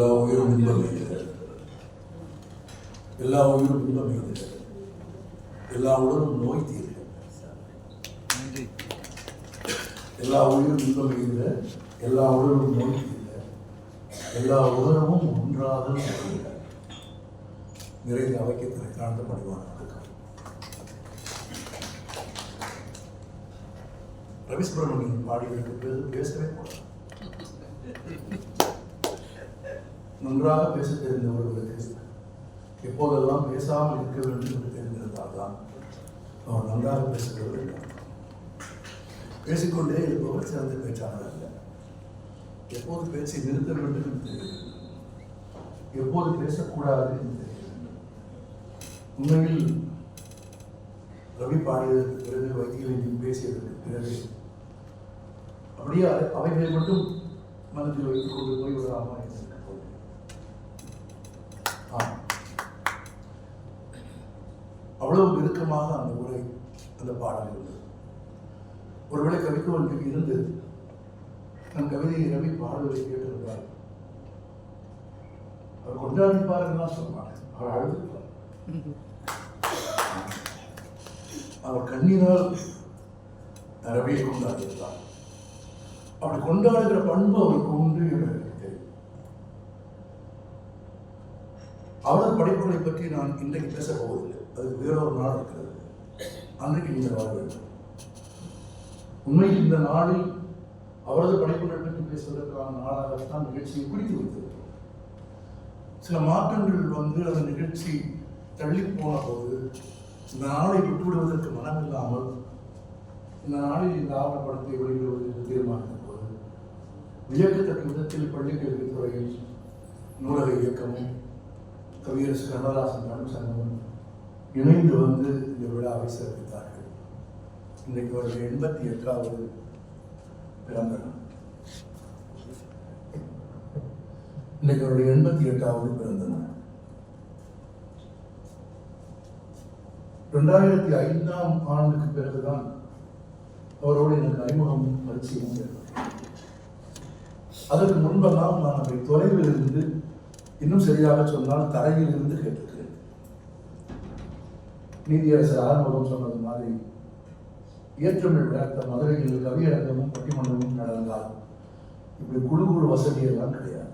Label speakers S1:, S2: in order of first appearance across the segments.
S1: எல்லா உயிரும் இன்பம் எய்கிறது, எல்லா உயிரும் இன்பம் எய்கிறது, எல்லா உடலும் நோய் தீர்கிறது, எல்லா உயிரும் இன்பம் எய்கிற, எல்லா உடலும் நோய் தீர்க, எல்லா உடலும் ஒன்றாக நிறைந்த அவைக்கு தாழ்ந்த படிவான ரவி சுப்பிரமணியன் பாடிகளுக்கு பேசவே கூடாது. நன்றாக பேச தெரிந்தவர்களுக்கு எப்போதெல்லாம் பேசாமல் இருக்க வேண்டும் என்று தெரிந்திருந்தால் தான் அவர் நன்றாக பேசுகிற வேண்டும். பேசிக்கொண்டே இருப்பவர் சிறந்த பேச்சாளர் அல்ல. எப்போது பேச்சை நிறுத்த வேண்டும் என்று தெரியும், எப்போது பேசக்கூடாது என்று தெரியும். உண்மையில் ரவி பாடியதற்கு பிறகு வைத்தியலிங்கம் பேசியதற்கு பிறகு அப்படியே அவைகளை மட்டும் மனதில் வைத்துக் கொண்டு போய் விடலாமா என்று அவ்வளவு நெருக்கமாக அந்த உரை அந்த பாடல் இருந்தது. ஒருவேளை கவித்துவனுக்கு இருந்து தன் கவிதையை ரவி பாடுவதை கேட்டிருந்தார். அவர் கொண்டாடிப்பாருன்னு சொல்லுவாங்க. அவர் அழுதுப்பார். அவர் கண்ணீரால் ரவியை கொண்டாடியிருந்தார். அப்படி கொண்டாடுகிற பண்பு அவருக்கு உண்டு என்று தெரியும். அவரது படைப்புகளை பற்றி நான் இன்றைக்கு பேசப் போவதில்லை. அது வேறொரு நாள் இருக்கிறது. அன்றைக்கு நீங்கள் வர வேண்டும். உண்மையில் இந்த நாளில் அவரது படைப்புகளை பற்றி பேசுவதற்கான நாளாகத்தான் நிகழ்ச்சியை பிடித்து வைத்திருக்கிறோம். சில மாற்றங்கள் வந்து அந்த நிகழ்ச்சி தள்ளி போன போது இந்த நாளை விட்டுவிடுவதற்கு மனமில்லாமல் இந்த நாளில் இந்த ஆவணப்படத்தை வெளியிடுவதற்கு தீர்மானித்த போது வியக்கத்தக்க விதத்தில் பள்ளிக்கல்வித்துறையில் நூலக இயக்கமும் கவியரசு கண்ணதாசன் தமிழ் சங்கமும் இணைந்து வந்து இந்த விழாவை சிறப்பித்தார்கள். இன்றைக்கு அவர்கள் 88வது பிறந்த நாள். இன்றைக்கு அவருடைய 88வது பிறந்த நாள். 2005ஆம் ஆண்டுக்கு பிறகுதான் அவரோடு எனக்கு அறிமுகம் பரிச்சயம் ஏற்பட்டது. அதற்கு முன்பெல்லாம் நான் அதை தொலைவில் இருந்து, இன்னும் சரியாக சொன்னால் தரையில் இருந்து கேட்டிருக்கிறேன். நீதியரசர் ஆறுமுகம் சொன்னது மாதிரி ஏற்றமிழ் விளையாட்ட மதுரையில் கவியரங்கமும் பட்டிமன்றமும் நடந்தால் இப்படி குழு வசதியெல்லாம் கிடையாது.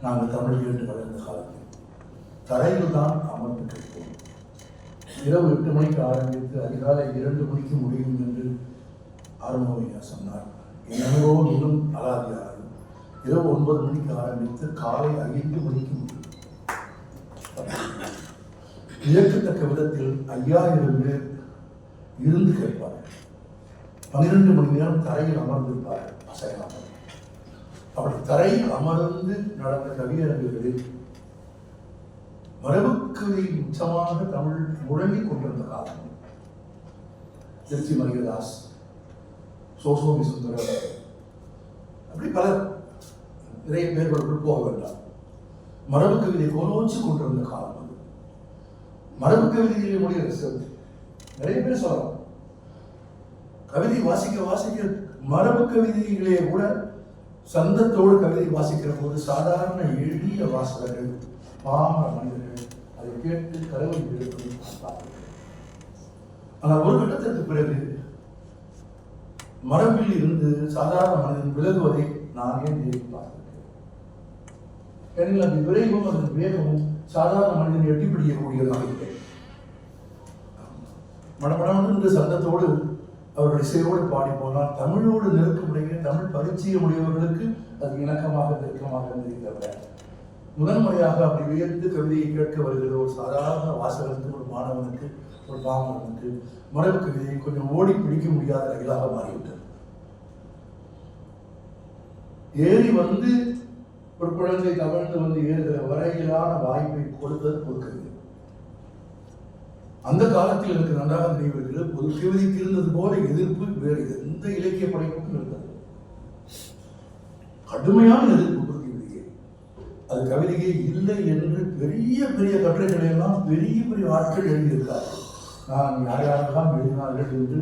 S1: நாங்கள் தமிழ் கேட்டு வளர்ந்த காலத்தில் தரையில் தான் அமர்ந்து கேட்போம். இரவு 8 மணிக்கு ஆரம்பித்து அதிகாலை 2 மணிக்கு முடியும் என்று ஆறுமுகையா சொன்னார். என்னவோ இன்னும் அலாதியாகும். இரவு 9 மணிக்கு ஆரம்பித்து காலை 5 மணிக்கு முடியும். வியக்கத்தக்க விதத்தில் 5000 பேர் இருந்து கேட்பார்கள். 12 மணி நேரம் தரையில் அமர்ந்திருப்பார்கள் அசையாமல். அப்படி தரையில் அமர்ந்து நடந்த கவியரங்குகளில் மரபுக்கவிதை உச்சமாக தமிழ் முழங்கிக் கொண்டிருந்த காலம். திருச்சி மரியதாஸ், சோசோமி சுந்தரம், அப்படி பலர், நிறைய பேர்களுக்குள் போக வேண்டாம். மரபு கவிதை கோலோச்சு கொண்டிருந்த காலம் அது. மரபு கவிதையிலே முடிய நிறைய பேர் சொல்லலாம். கவிதை வாசிக்க வாசிக்க மரபு கவிதைகளே கூட சந்தத்தோடு கவிதை வாசிக்கிற போது சாதாரண எளிய வாசகர்கள், பாமர மனிதர்கள் அதை கேட்டு கரவை எடுப்பதை பார்ப்பார்கள். ஆனால் ஒரு கட்டத்திற்கு பிறகு மரபில் இருந்து சாதாரண மனிதன் விலகுவதை நானே நேரில் பார்த்திருக்கிறேன். ஏனெனில் அந்த விரைவும் அதன் வேகமும் சாதாரண மனிதன் எட்டி பிடிக்கக்கூடியதாக இல்லை. மடமடமென்று சந்தத்தோடு அவருடைய இசையோடு பாடி போனால் தமிழோடு நெருக்கமுடைய தமிழ் பரிச்சயம் உடையவர்களுக்கு அது இணக்கமாக நெருக்கமாக இருந்ததை முதன்முறையாக அப்படி வியந்து கவிதையை கேட்க வருகிற ஒரு சாதாரண வாசகருக்கு, ஒரு மாணவனுக்கு, ஒரு பாமரனுக்கு மரபு கவிதையை கொஞ்சம் ஓடி பிடிக்க முடியாத ரயிலாக மாறிவிட்டது. ஏறி வந்து ஒரு குழந்தை தவழ்ந்து வந்து ஏறுகிற வரையிலான வாய்ப்பை கொடுத்தது பொது கவிதை. அந்த காலத்தில் எனக்கு நன்றாக நினைவுகிறது. பொது கவிதைக்கு இருந்தது போல எதிர்ப்பு வேறு எந்த இலக்கிய படைப்புக்கும் இருந்தது. கடுமையான எதிர்ப்பு பொது கவிதையே. அது கவிதையே இல்லை என்று பெரிய பெரிய கட்டுரைகளை எல்லாம் பெரிய பெரிய ஆட்கள் எழுதியிருக்கார்கள். நான் யார் யாரெல்லாம் எழுதினார்கள் என்று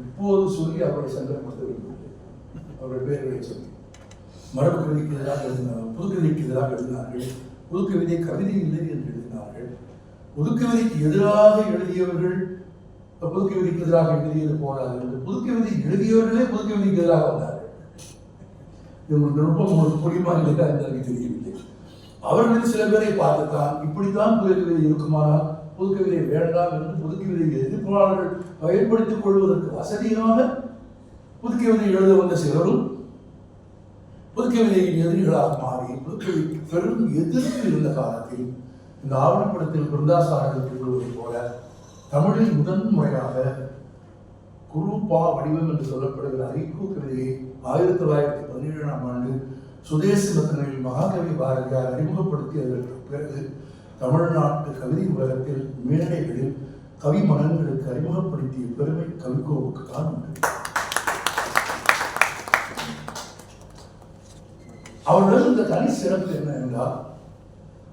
S1: இப்போது சொல்லி அவரை சந்தர்ப்பத்தை வைத்துள்ளேன். அவருடைய பேர்களை சொல்லி மரபு கவிதைக்கு எதிராக எழுதினார்கள், புதுக்கவிதைக்கு எதிராக எழுதினார்கள். புதுக்கவிதை கவிதை இல்லை என்று எழுதினார்கள். புதுக்கவிதைக்கு எதிராக எழுதியவர்கள் புதுக்கவிதைக்கு எதிராக எழுதியது போராது என்று புதுக்கவிதை எழுதியவர்களே புதுக்கவிதைக்கு எதிராக வந்தார்கள். இது நுட்பம் உங்களுக்கு புரியுமா இல்லையா என்று எனக்கு தெரியவில்லை. அவர்களில் சில பேரை பார்த்துத்தான் இப்படித்தான் புதுக்கவிதை இருக்குமானால் புதுக்கவிதை வேண்டாம் என்று புதுக்கவிதை எதிர்ப்பாளர்கள் பயன்படுத்திக் கொள்வதற்கு வசதியாக புதுக்கவிதை எழுத வந்த சிலரும் புதுக்கவிதையின் எதிரிகளாக மாறி புதுக்கவிதைக்கு பெரும் எதிர்ப்பு இருந்த காலத்தில் இந்த ஆவணப்படத்தில் பிருந்தாசாரர்கள் கூறுவதை போல தமிழில் முதன் முறையாக குருபா வடிவம் என்று சொல்லப்படுகிற ஹைக்கூ கவிதையை 1917ஆம் ஆண்டு சுதேசி ரத்னையில் மகாகவி பாரதியார் அறிமுகப்படுத்தியதற்கு பிறகு தமிழ்நாட்டு கவிதை உலகத்தில் மேடைகளில் கவி மனங்களுக்கு அறிமுகப்படுத்திய பெருமை கவிக்கோவுக்கு தான் உண்டு. அவர்கள் இந்த தனி சிறப்பு என்ன என்றால்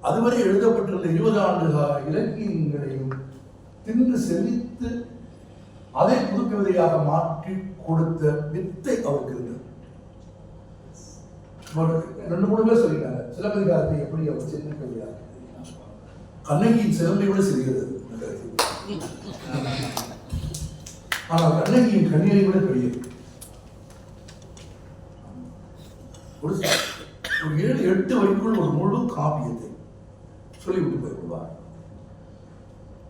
S1: அதுவரை எழுதப்பட்டிருந்த 20 ஆண்டு கால இலக்கியங்களையும் தின்று செவித்து அதை புதுக்கவிதையாக மாற்றி கொடுத்த வித்தை அவருக்கு இருந்தது. 2-3 பேர் சொல்லிட்டாங்க சிலப்பதிகாரத்தை எப்படி அவர் சின்ன கவிதையாக கண்ணகியின் சிறப்பை விட சிறுகிறது. ஆனால் கண்ணகியின் கண்ணீரை விட பெரியது. ஒரு 7-8 வரைக்குள் ஒரு முழு காப்பியத்தை சொல்லிவிட்டு போய்விடுவார்.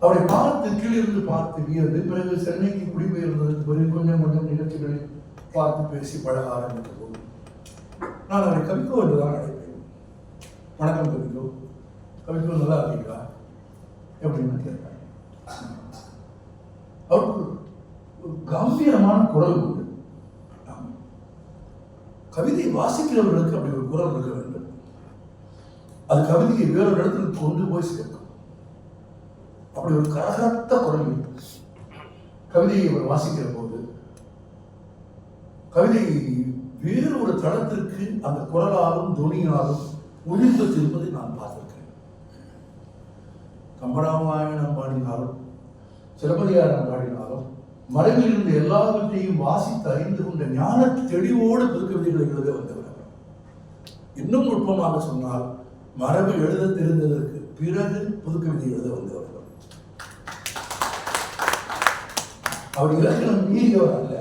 S1: அவரை பார்த்து கீழிருந்து பார்த்து வியந்து பிறகு சென்னைக்கு குடிபெயர்ந்ததற்கு பிறகு கொஞ்சம் கொஞ்சம் நிகழ்ச்சிகளில் பார்த்து பேசி பழக ஆரம்பித்த போது நான் அவரை கவிக்கோ என்றுதான் அழைப்பேன். வணக்கம் கவிக்கோ, கவிக்கோ நல்லா இருக்கீங்களா எப்படின்னு கேட்பாங்க. அவருக்கு ஒரு கம்பீரமான குரல் உண்டு. கவிதையை வாசிக்கிறவர்களுக்கு அப்படி ஒரு குரல் இருக்க வேண்டும். அது கவிதையை வேறொரு இடத்துல கொண்டு போய் சேர்க்கும். அப்படி ஒரு கரகரத்த குரல் கவிதையை அவர் வாசிக்கிற போது கவிதை வேறு ஒரு தளத்திற்கு அந்த குரலாலும் துணியாலும் ஒளிந்து திரும்பதை நான் பார்த்திருக்கிறேன். கம்பராமாயணம் பாடினாலும் சிலப்பதிகாரம் பாடினாலும் மறைவில் இருந்த எல்லாவற்றையும் வாசித்து அறிந்து கொண்ட ஞான தெளிவோடு புதுக்கவிதைகளை எழுத வந்தவர். இன்னும் நுட்பமாக சொன்னால் மரபு எழுத தெரிந்ததற்கு பிறகு புதுக்கவிதை எழுத வந்தவர். அவர் இலக்கணம் மீறியவர் அல்ல,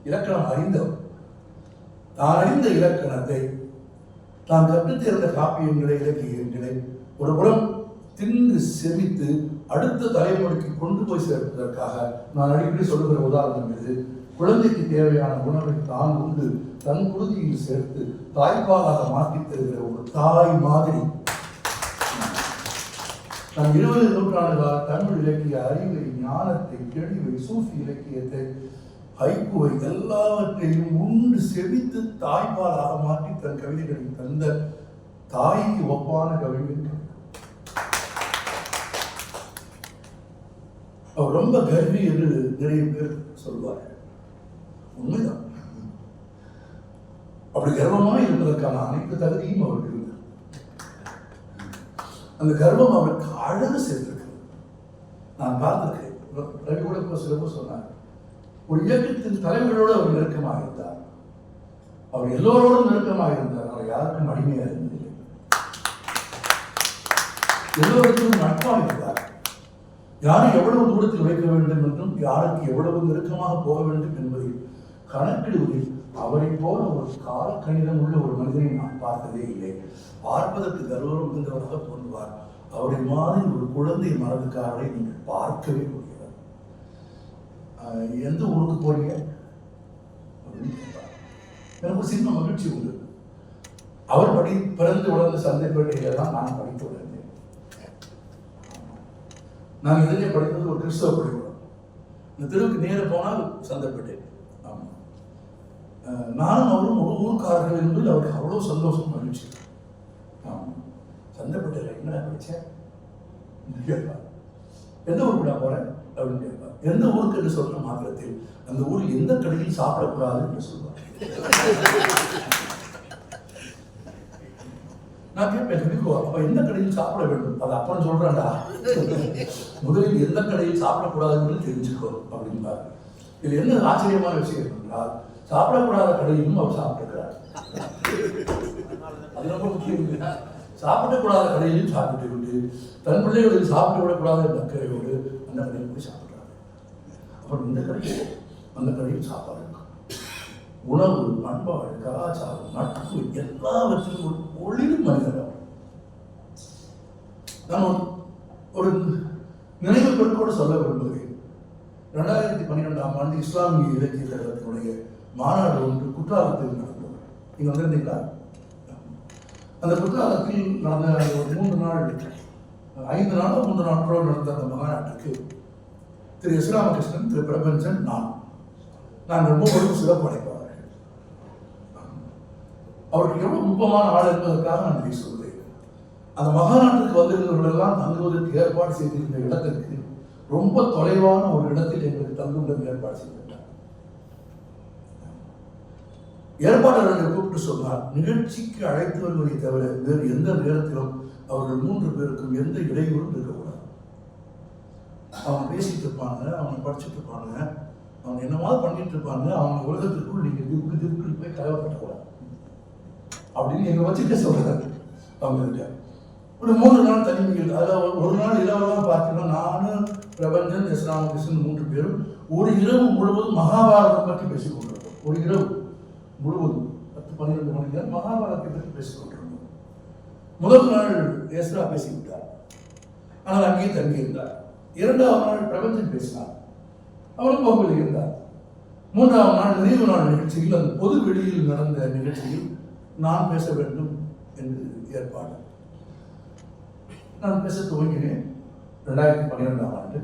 S1: இலக்கணம் அறிந்தவர். தான் அறிந்த இலக்கணத்தை தான் கற்றுத்தேர்ந்த காப்பியங்களை இலக்கியங்களை ஒரு புறம் தின்று செவித்து அடுத்த தலைமுறைக்கு கொண்டு போய் சேர்ப்பதற்காக நான் அடிக்கடி சொல்லுகிற உதாரணம் இது. குழந்தைக்கு தேவையான உணவை தான் உண்டு தன் குருதியில் சேர்த்து தாய்ப்பாலாக மாற்றி தருகிற ஒரு தாய் மாதிரி நான் 20 நூற்றாண்டு கால தமிழ் இலக்கிய அறிவை, ஞானத்தை, தெளிவை, சூஃபி இலக்கியத்தை, ஹைக்கூவை எல்லாவற்றையும் உண்டு செவித்து தாய்ப்பாலாக மாற்றி தன் கவிதைகளை தந்த தாய்க்கு ஒப்பான கவிதை. அவர் ரொம்ப கர்வி என்று நிறைய பேர் சொல்வார்கள். உண்மைதான். அப்படி கர்வமாக இருப்பதற்கான அனைத்து தகுதியும் அவருக்கு இருந்தது. அந்த கர்வம் அவருக்கு அழகு சேர்த்திருக்கிறது. நான் பார்த்திருக்கேன். ரவி கூட இப்போ சிலப்போ சொன்னார், ஒரு இயக்கத்தின் தலைவர்களோடு அவர் நெருக்கமாக இருந்தார். அவர் எல்லோரோடும் நெருக்கமாக இருந்தார். அவர் யாருக்கும் அடிமையாக இருந்ததில்லை. எல்லோருக்கும் நட்பாக இருந்தார். யாரை எவ்வளவு தூரத்தில் வைக்க வேண்டும் என்றும் யாருக்கு எவ்வளவு நெருக்கமாக போக வேண்டும் என்பதை கணக்கிடுவதில் அவரை போல ஒரு கால கணிதம் உள்ள ஒரு மனிதனை நான் பார்த்ததே இல்லை. பார்ப்பதற்கு கர்வம் மிகுந்தவராக தோன்றுவார். அவரை மாதிரி ஒரு குழந்தை மனதுக்காரரை நீங்கள் பார்க்கவே முடியாது. எந்த ஊருக்கு போறீங்க அப்படின்னு கேட்பார். எனக்கு ஒரு சின்ன மகிழ்ச்சி உண்டு. அவர் பிறந்து வளர்ந்த சந்தைப்பேட்டையில தான் நான் படித்து வளர்ந்தேன். நான் இதிலே படித்தது ஒரு கிறிஸ்தவ பள்ளிக்கூடம். இந்த தெருவுக்கு நேர போனால் சந்தைப்பேட்டை. ஆமாம், நானும் அவரும் ஒரு ஊர்க்காரர்கள் என்பது அவருக்கு அவ்வளோ சந்தோஷம் மகிழ்ச்சி. ஆமாம், சந்தைப்பேட்டையில் என்ன படித்தேன் கேட்பார். எந்த ஊருக்கு நான் போகிறேன் அப்படின்னு கேட்பார். எந்த ஊருக்கு என்று சொல்ற மாத்திரத்தில் அந்த ஊரில் எந்த கடையில் சாப்பிடக்கூடாது என்று சொல்வார். நான் கேட்பேன், கவிக்கோ அப்ப எந்த கடையில் சாப்பிட வேண்டும்? அது அப்புறம் சொல்றாண்டா, முதலில் எந்த கடையில் சாப்பிடக்கூடாதுன்னு தெரிஞ்சுக்கோ அப்படின்பாரு. இதுல என்ன ஆச்சரியமான விஷயம் என்றால், சாப்பிடக்கூடாத கடையிலும் அவர் சாப்பிட்டுக்கிறார். அது ரொம்ப முக்கியம் இல்லையா? சாப்பிடக்கூடாத கடையிலும் சாப்பிட்டு விட்டு தன் பிள்ளைகளுக்கு சாப்பிட விடக்கூடாத என்ற அக்கறையோடு அந்த கடையில் போய் சாப்பிட்றாரு. அப்புறம் இந்த கடையில் அந்த கடையில் சாப்பாடு இருக்கும். உணவு, பண்பாடு, கலாச்சாரம், நட்பு எல்லாவற்றிலும் ஒரு ஒளிரும் மனிதர். நான் ஒரு நினைவு பெருக்கோடு சொல்ல விரும்புகிறேன். 2012ஆம் ஆண்டு இஸ்லாமிய இலக்கிய கழகத்தினுடைய மாநாடு ஒன்று குற்றாலத்தில் நடந்தது. நீங்க வந்திருந்தீங்களா? அந்த குற்றாலத்தில் நடந்த ஒரு 3 நாள் 5 நாளோ 3 நாட்களோ நடந்த அந்த மாநாட்டுக்கு திரு எஸ். ராமகிருஷ்ணன், திரு பிரபஞ்சன், நான் ரொம்ப பொறுப்பு சிறப்பு அடைப்பார்கள். அவருக்கு எவ்வளவு நுட்பமான ஆள் என்பதற்காக நான் இதை சொல்கிறேன். அந்த மகாநாட்டுக்கு வந்திருந்தவர்களெல்லாம் தங்குவதற்கு ஏற்பாடு செய்திருந்த இடத்திற்கு ரொம்ப தொலைவான ஒரு இடத்தில் எங்களுக்கு தங்குவதற்கு ஏற்பாடு செய்திருந்தார். ஏற்பாட்டாளர்களை கூப்பிட்டு சொன்னார், நிகழ்ச்சிக்கு அழைத்து வருவதை தவிர வேறு எந்த நேரத்திலும் அவர்கள் 3 பேருக்கும் எந்த இடையூறும் இருக்கக்கூடாது. அவங்க பேசிட்டு இருப்பாங்க, அவங்க படிச்சுட்டு இருப்பாங்க, அவங்க என்னமாவது பண்ணிட்டு இருப்பாங்க, அவங்க உலகத்திற்குள் நீங்க திப்புக்கு போய் கலவப்படக்கூடாது அப்படின்னு எங்க வச்சுக்க சொல்றாரு. அவங்க ஒரு 3 நாள் தனிமைகள். அதாவது ஒரு நாள் இரவெல்லாம் பார்த்தீங்கன்னா நானும் பிரபஞ்சன், எஸ். ராமகிருஷ்ணன் 3 பேரும் ஒரு இரவு முழுவதும் மகாபாரதம் பற்றி பேசிக் கொண்டிருந்தோம். ஒரு இரவு முழுவதும் 10-12 மணி நேரம் மகாபாரதத்தை பற்றி பேசிக் கொண்டிருந்தோம். முதல் நாள் எஸ்ரா பேசிவிட்டார், ஆனால் அங்கேயே தங்கியிருந்தார். 2ஆவது நாள் பிரபஞ்சன் பேசினார், அவரும் பொங்கல் இருந்தார். 3ஆவது நாள் நிறைவு நாள் நிகழ்ச்சியில், அந்த பொது வெளியில் நடந்த நிகழ்ச்சியில் நான் பேச வேண்டும் என்று ஏற்பாடு. நான் பேச துவங்கினேன். 2012ஆம் ஆண்டு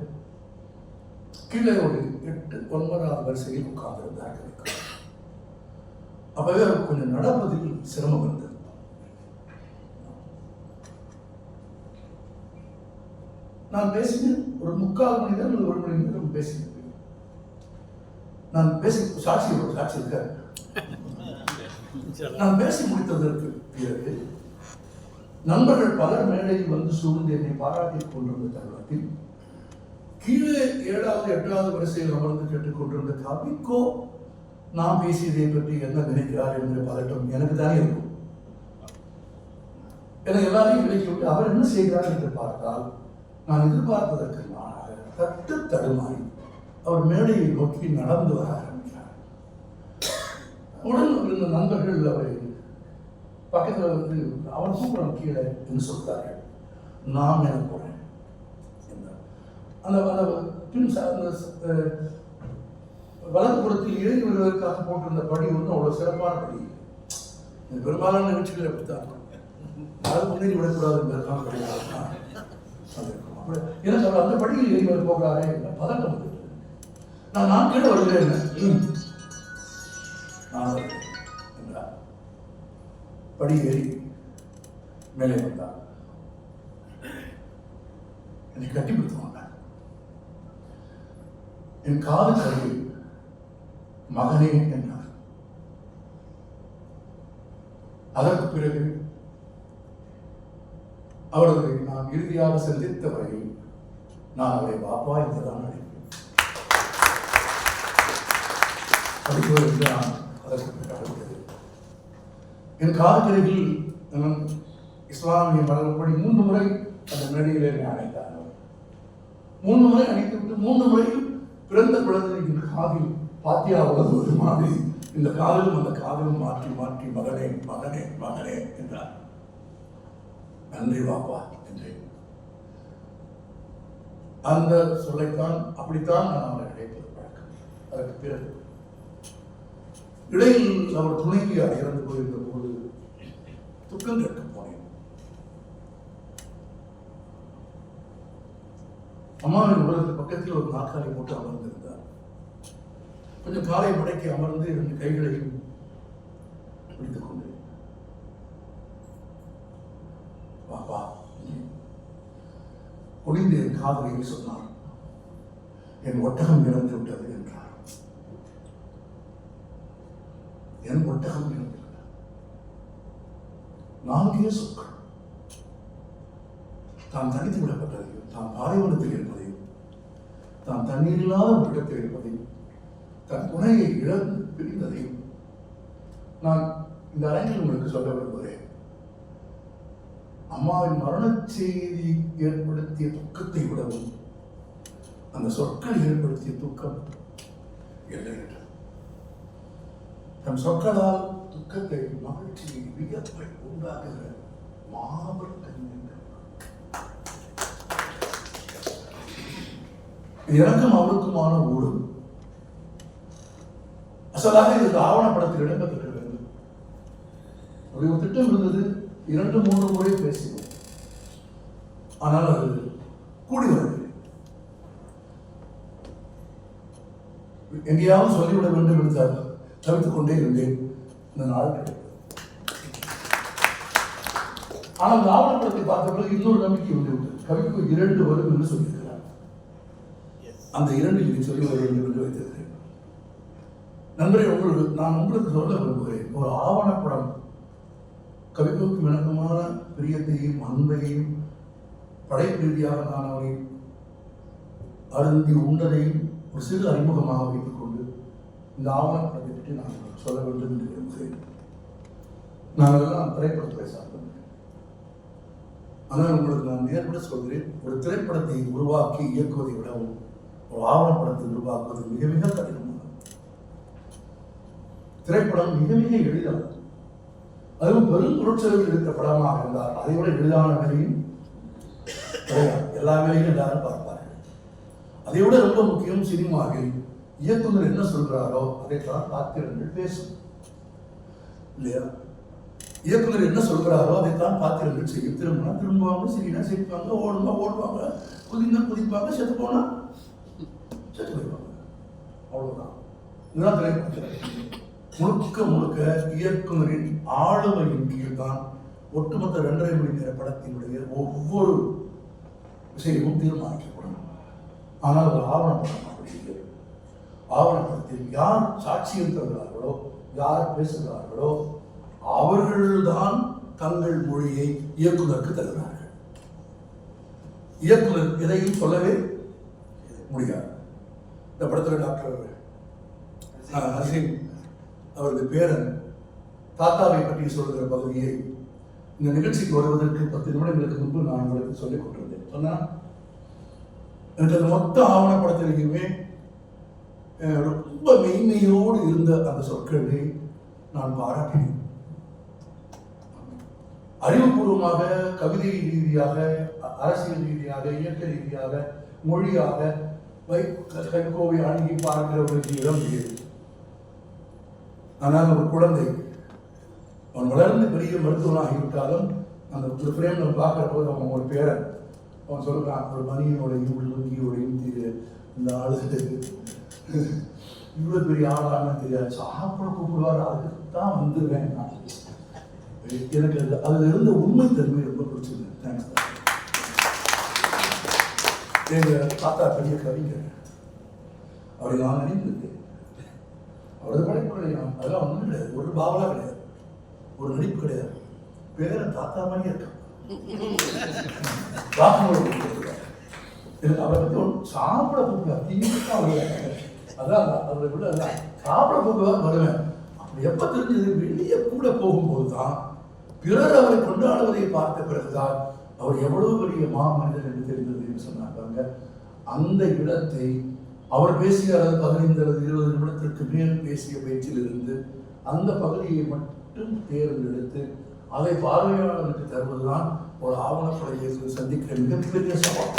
S1: கீழே ஒரு 8-9ஆவது வரிசையில் உட்கார்ந்திருந்தார்கள். அப்பவே அவருக்கு கொஞ்சம் நடப்பதில் சிரமம் இருந்தது. நான் பேசினேன் ஒரு 3/4 மணி நேரம் 1 மணி நேரம் பேசினேன். நான் பேசி சாட்சி இருக்காரு. நான் பேசி முடித்ததற்கு பிறகு நண்பர்கள் பலர் மேடையில் வந்து சூழ்ந்து என்னை பாராட்டிக் கொண்டிருந்த தருணத்தில் கீழே 7வது 8வது வரிசையில் அமர்ந்து கேட்டுக் கொண்டிருந்த கவிக்கோ நான் பேசியதை பற்றி என்ன நினைக்கிறார் என்ற பதட்டம் எனக்கு தானே இருக்கும். எனக்கு எல்லாரையும் விலக்கி விட்டு அவர் என்ன செய்கிறார் என்று பார்த்தால் நான் எதிர்பார்ப்பதற்கு மாறாக தட்டு தடுமாறி அவர் மேடையை நோக்கி நடந்து வர ஆரம்பிக்கிறார். உடன் இருந்த நண்பர்கள் அவரை பக்கத்தில் வந்து அவன் கூப்பிடம் கீழே என்று சொல்கிறார்கள். நான் என போறேன். அந்த வலதுபுறத்தில் ஏறி வருவதற்காக போட்டிருந்த படி வந்து அவ்வளவு சிறப்பான படி. பெரும்பாலான நிகழ்ச்சிகள் எப்படித்தான் அது முன்னேறி விடக்கூடாது என்பதற்கான படியாக எனக்கு அவர் அந்த படியில் ஏறி வர போகிறாரே பதட்டம் வந்து நான் கீழே வருகிறேன் என்றார். படி ஏறி மேலே வந்தார். என்னை கட்டிப்பிடித்து வந்தார். என் காது கருவில் மகனே என்றார். அதற்கு பிறகு அவரது நான் இறுதியாக சந்தித்த வரையில் நான் அவரை பாப்பா என்றுதான் அழைப்பேன். படிப்பவர் என்று நான் அதற்கு அழைத்தது. என் காதுகரையில் இஸ்லாமிய மரபுப்படி 3 முறை அந்த மேடையிலே அழைத்தார். 3 முறை அழைத்துவிட்டு 3 முறை பிறந்த குழந்தையின் காதில் பாத்தியா உலகுவது மாதிரி இந்த காதலும் அந்த காதலும் மாற்றி மாற்றி மகனே மகனே மகனே என்றார். நன்றி பாப்பா என்றேன். அந்த சொல்லைத்தான் அப்படித்தான் நான் அவரை அழைப்பது பழக்கம். அதற்கு பிறகு இடையில் அவர் துணைவியார் இறந்து போயிருந்த போது துக்கம் கேட்க போனேன். அம்மாவின் உலகத்துக்கு பக்கத்தில் ஒரு நாற்காலி போட்டு அமர்ந்திருந்தார். கொஞ்சம் காலை மடக்கி அமர்ந்து 2 கைகளையும் பிடித்துக் கொண்டேன். பாப்பா குனிந்து என் காதலை சொன்னார். என் ஒட்டகம் இறந்து விட்டது என்றார். என் ஒட்டகம் இறந்து விட்டது. 4 சொற்கள். தான் தனித்து விடப்பட்டதையும், தான் பாலைவனத்தில் இருப்பதையும், தான் தண்ணீர் இல்லாத ஒரு இடத்தில் இருப்பதையும், தன் துணையை இழந்து பிரிந்ததையும் நான் இந்த அரங்கில் உங்களுக்கு சொல்ல விரும்புகிறேன். அம்மாவின் மரண செய்தி ஏற்படுத்திய துக்கத்தை விடவும் அந்த சொற்கள் ஏற்படுத்திய துக்கம் எல்லையற்றது. தம் சொற்களால் துக்கத்தை, மகிழ்ச்சியை, வியப்பை உண்டாக்குகிற மாபெரும் எனக்கும் அவருக்குமான ஊழல் அசலாக இந்த ஆவணப்படத்தில் இடம்பெற்ற வேண்டும். ஒரு திட்டம் இருந்தது. 2-3 முறை பேசினோம். ஆனால் அது கூடி வரவில்லை. எங்கேயாவது சொல்லிவிட வேண்டும் என்று தவித்துக் கொண்டே இருந்தேன். இந்த நாள் கிடைக்கும். ஆனால் அந்த ஆவணப்படத்தை பார்த்த பிறகு இன்னொரு நம்பிக்கை வந்துவிட்டது. கவிக்கு 2 வரும் என்று சொல்லியிருக்கிறார். அந்த 2 இதை சொல்லி வர வேண்டும் என்று வைத்திருக்கிறேன். நண்பரே, நான் உங்களுக்கு சொல்ல விரும்புகிறேன். ஒரு ஆவணப்படம் கவிக்குக்கு விளக்கமான பிரியத்தையும் அன்பையும் படைப்பு ரீதியாக நான் அவரை அருந்தி உண்டதையும் ஒரு சிறு அறிமுகமாக வைத்துக் கொண்டு இந்த ஆவணப்படத்தை பற்றி நான் சொல்ல வேண்டும் என்று விரும்புகிறேன். நாங்கள்லாம் திரைப்படத்துறை சார்ந்தோம். ஆனால் உங்களுக்கு நான் நேர்பட சொல்கிறேன், ஒரு திரைப்படத்தை உருவாக்கி இயக்குவதை விடவும் ஒரு ஆவணப்படத்தை உருவாக்குவது மிக மிக கடினமானது. திரைப்படம் மிக மிக எளிதானது. அதுவும் பெரும் பொருட்செலவில் இருக்கிற படமாக இருந்தால் அதை விட எளிதான வேலையும் கிடையாது. எல்லா வேலையும் எல்லாரும் பார்ப்பார்கள். அதை விட ரொம்ப முக்கியம், சினிமாவில் இயக்குனர் என்ன சொல்கிறாரோ அதைத்தான் பாத்திரங்கள் பேசும் இல்லையா? இயக்குனர் என்ன சொல்கிறாரோ அதைத்தான் பாத்திரங்கள் செய்யும். திரும்பினா திரும்புவாங்க, சிரினா சிரிப்பாங்க, ஓடுவாங்க, குதினா குதிப்பாங்க, செத்து போனா செத்து போயிடுவாங்க. அவ்வளவுதான். இதுதான் திரைப்படம். முழுக்க முழுக்க இயக்குனரின் ஆளுமையின் கீழ் தான் ஒட்டுமொத்த 2.5 மணி நேர படத்தினுடைய ஒவ்வொரு விஷயமும் தீர்மானிக்கப்படும். ஆனால் ஒரு ஆவணப்படம் அப்படி இல்லை. ஆவணப்படத்தில் யார் சாட்சியம் தருகிறார்களோ, யார் பேசுகிறார்களோ அவர்கள்தான் தங்கள் மொழியை இயக்குனருக்கு தருகிறார்கள். இயக்குனர் எதையும் சொல்லவே முடியாது. இந்த படத்தில் டாக்டர் ஹசீம் அவரது பேரன் தாத்தாவை பற்றி சொல்கிற பகுதியை இந்த நிகழ்ச்சிக்கு வருவதற்கு 10 நிமிடங்களுக்கு முன்பு நான் உங்களுக்கு சொல்லிக் கொண்டிருந்தேன். சொன்னா எனக்கு அந்த மொத்த ஆவணப்படத்திலேயுமே ரொம்ப மெய்மையோடு இருந்த அந்த சொற்களை நான் பாராட்டினேன். அறிவுபூர்வமாக, கவிதை ரீதியாக, அரசியல் ரீதியாக, இயற்கை ரீதியாக, மொழியாக கவிக்கோவை அணுகி பார்க்கிறவர்களுக்கு இடம் இல்லை. ஆனால் ஒரு குழந்தை அவன் வளர்ந்து பெரிய மருத்துவனாகிவிட்டாலும் அந்த ஃப்ரேம் நம்ம பார்க்குற போது அவன் ஒரு பேரன் அவன் சொல்கிறான், ஒரு மணியோடையும் லுங்கியோடையும் இந்த ஆளுக்கு இவ்வளோ பெரிய ஆளான்னு தெரியாது, சாப்பிட கூப்பிடுவார், அதுக்கு தான் வந்துடுவேன். எனக்கு அதில் இருந்த உண்மை தன்மை ரொம்ப பிடிச்சது. தேங்க்ஸ். எங்கள் தாத்தா பெரிய கவிஞர், அவரை நான் நினைந்திருக்கேன். அவரது படைப்புகளை நான் அதெல்லாம் ஒன்றும் கிடையாது, ஒரு பாவலா கிடையாது, ஒரு நடிப்பு கிடையாது. பேரன் தாத்தா மாதிரி இருக்கான். எனக்கு அவரை பற்றி ஒன்று சாப்பிட கூப்பிடுவார், தீவிரமாக வருவேன். அதான் அவரை விட அதான் சாப்பிட கூப்பிடுவார், வருவேன். அப்படி எப்போ தெரிஞ்சது, வெளியே கூட போகும்போது தான் பிறர் அவரை கொண்டாடுவதை பார்த்த பிறகுதான் அவர் எவ்வளவு பெரிய மாமனிதர் என்று தெரிந்தது என்று சொன்னாங்க. அந்த இடத்தை அவர் பேசிய 15 அல்லது 20 நிமிடத்திற்கு மேல் பேசிய பேச்சில் இருந்து அந்த பகுதியை மட்டும் தேர்ந்தெடுத்து அதை பார்வையாளர்களுக்கு தருவதுதான் ஒரு ஆவணப்படையை சந்திக்கிற மிகப்பெரிய சவால்.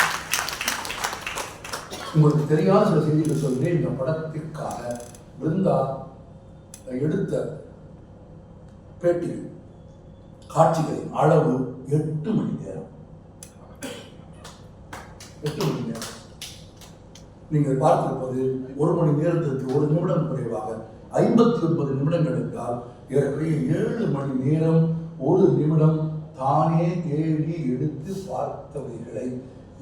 S1: உங்களுக்கு தெரியாத சில செய்திகள் சொல்கிறேன். இந்த படத்திற்காக பிருந்தா எடுத்த பேட்டி காட்சிகளின் அளவு 8 மணி நேரம். 8 மணி நேரம். நீங்கள் பார்த்திருப்பது 1 மணி நேரத்திற்கு 1 நிமிடம் குறைவாக 59 நிமிடங்கள் என்றால் ஏறக்குறைய 7 மணி நேரம் 1 நிமிடம் தானே தேடி எடுத்து பார்த்தவைகளை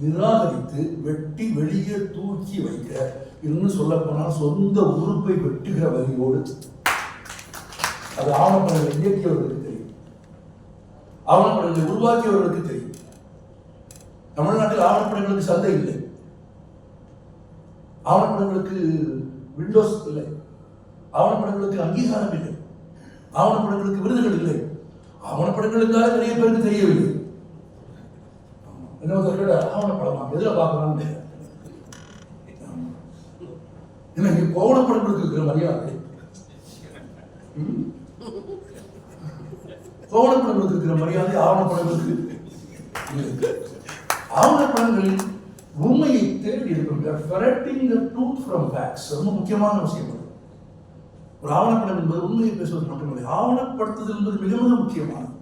S1: நிராகரித்து வெட்டி வெளியே தூக்கி வைக்க, இன்னும் சொல்லப்போனால் சொந்த உறுப்பை வெட்டுகிற வகையோடு அது ஆவணப்படங்களை இயக்கியவர்களுக்கு தெரியும், ஆவணப்படங்களை உருவாக்கியவர்களுக்கு தெரியும். தமிழ்நாட்டில் ஆவணப்படங்களுக்கு சந்தை இல்லை, ஆவணப்படங்களுக்கு விண்டோஸ் இல்லை. ஆவணப்படங்களுக்கு அங்கீகாரம் இல்லை, ஆவணப்படங்களுக்கு விருதுகள் இல்லை, ஆவணப்படங்களுக்காக நிறைய பேருக்கு தெரியவில்லை. என்ன ஆவணப்படமா எதில் பார்க்கலான்னு என்ன கோவணப்படங்களுக்கு இருக்கிற மரியாதை, கோவணப்படங்களுக்கு இருக்கிற மரியாதை ஆவணப்படங்களுக்கு. ஆவணப்படங்களில் உண்மையை தேடி இருக்கும். ரொம்ப முக்கியமான விஷயம். ஒரு ஆவணப்படம் என்பது உண்மையை பேசுவது மட்டுமில்லை, ஆவணப்படுத்துதல் என்பது மிக மிக முக்கியமானது.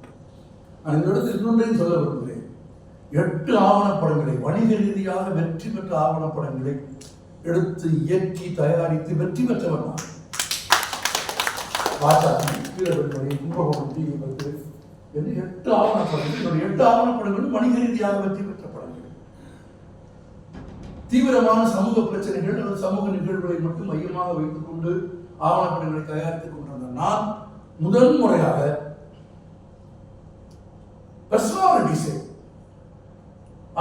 S1: நான் இந்த இடத்தில் இன்னொன்றையும் சொல்ல விரும்புகிறேன். 8 ஆவணப்படங்களை, வணிக ரீதியாக வெற்றி பெற்ற ஆவணப்படங்களை எடுத்து இயக்கி தயாரித்து வெற்றி பெற்றவர் நான். கும்பகோணம் டிவி 8 ஆவணப்படங்கள், 8 ஆவணப்படங்களும் வணிக ரீதியாக வெற்றி பெற்ற படங்கள். தீவிரமான சமூக பிரச்சனைகள் அல்லது சமூக நிகழ்வுகளை மட்டும் மையமாக வைத்துக் கொண்டு ஆவணப்படங்களை தயாரித்துக் கொண்டிருந்த நான் முதல் முறையாக பர்சனாலிட்டிஸை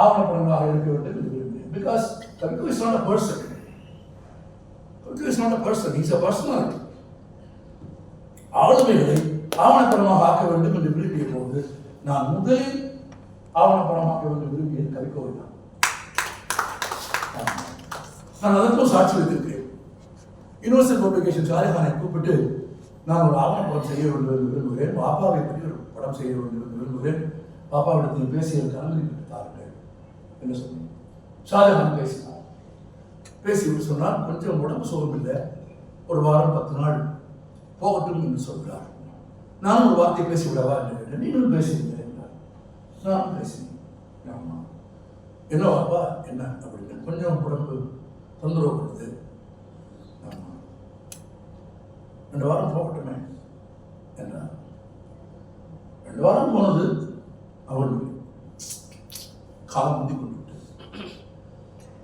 S1: ஆவணப்படங்களாக எடுக்க வேண்டும் என்று விரும்பினேன். Because Kaviku is not a person. Kaviku is not a person. He is a personality. ஆளுமைகளை ஆவணப்படமாக ஆக்க வேண்டும் என்று விரும்பிய போது நான் முதலில் ஆவணப்படமாக்க வேண்டும் விரும்பியது கவிக்கோவை தான். நான் அதற்கும் சாட்சி வைத்திருக்கிறேன். யூனிவர்சல் பப்ளிகேஷன் ஷாஜஹானை கூப்பிட்டு நான் ஒரு ஆவணப்படம் செய்ய வேண்டும் என்று விரும்புகிறேன், பாப்பாவை பற்றி ஒரு படம் செய்ய வேண்டும் என்று விரும்புகிறேன், பாப்பாவிடத்தில் பேசியதற்கு அனுமதி பெற்று தாருங்கள் என்று சொன்னேன். ஷாஜஹான் பேசினார். பேசிவிட்டு சொன்னார், கொஞ்சம் உடம்பு சோர்வில்லை, ஒரு வாரம் 10 நாள் போகட்டும் என்று சொல்கிறார். நானும் ஒரு வார்த்தை பேசிவிடவா என்று கேட்டேன். நீங்களும் பேசுகிறீங்க என்றார். நானும் பேசினேன். ஆமா என்ன வாப்பா என்ன அப்படின்னு, கொஞ்சம் உடம்பு தொந்தரவு கொடுத்து 2 வாரம் போகட்டுமே என்றார். 2 வாரம் போனது அவள் காலம் முந்தி கொண்டு.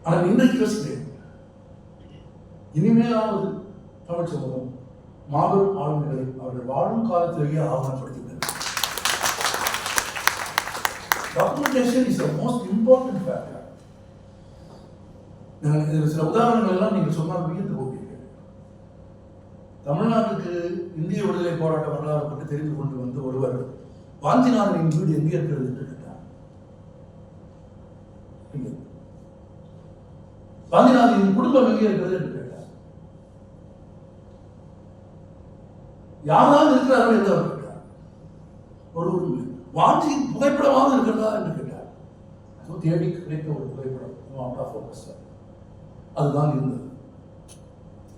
S1: ஆனால் இன்றைக்கு யோசிக்கிறேன், இனிமேலாவது தமிழ் சமூகம் மாபெரும் ஆளுமைகளை அவர்கள் வாழும் காலத்திலேயே ஆவணப்படுத்துகிறது. Documentation is the most important factor. இதில் சில உதாரணங்கள் எல்லாம் நீங்கள் சொன்னால் வியந்து போகிறீர்கள். தமிழ்நாட்டுக்கு இந்திய விடுதலை போராட்ட வரலாறு பற்றி தெரிந்து கொண்டு வந்து ஒருவர் வாஞ்சிநாதனின் வீடு எங்கே இருக்கிறது என்று கேட்டார். இல்லை, வாஞ்சிநாதனின் குடும்பம் எங்கே இருக்கிறது என்று கேட்டார். யாராவது இருக்கிறார்கள் என்று அவர் கேட்டார். ஒரு வாஞ்சியின் புகைப்படமாக இருக்கிறதா என்று கேட்டார். தேடி கிடைத்த ஒரு புகைப்படம் அவுட் ஆஃப் ஃபோக்கஸ், அதுதான் இருந்தது.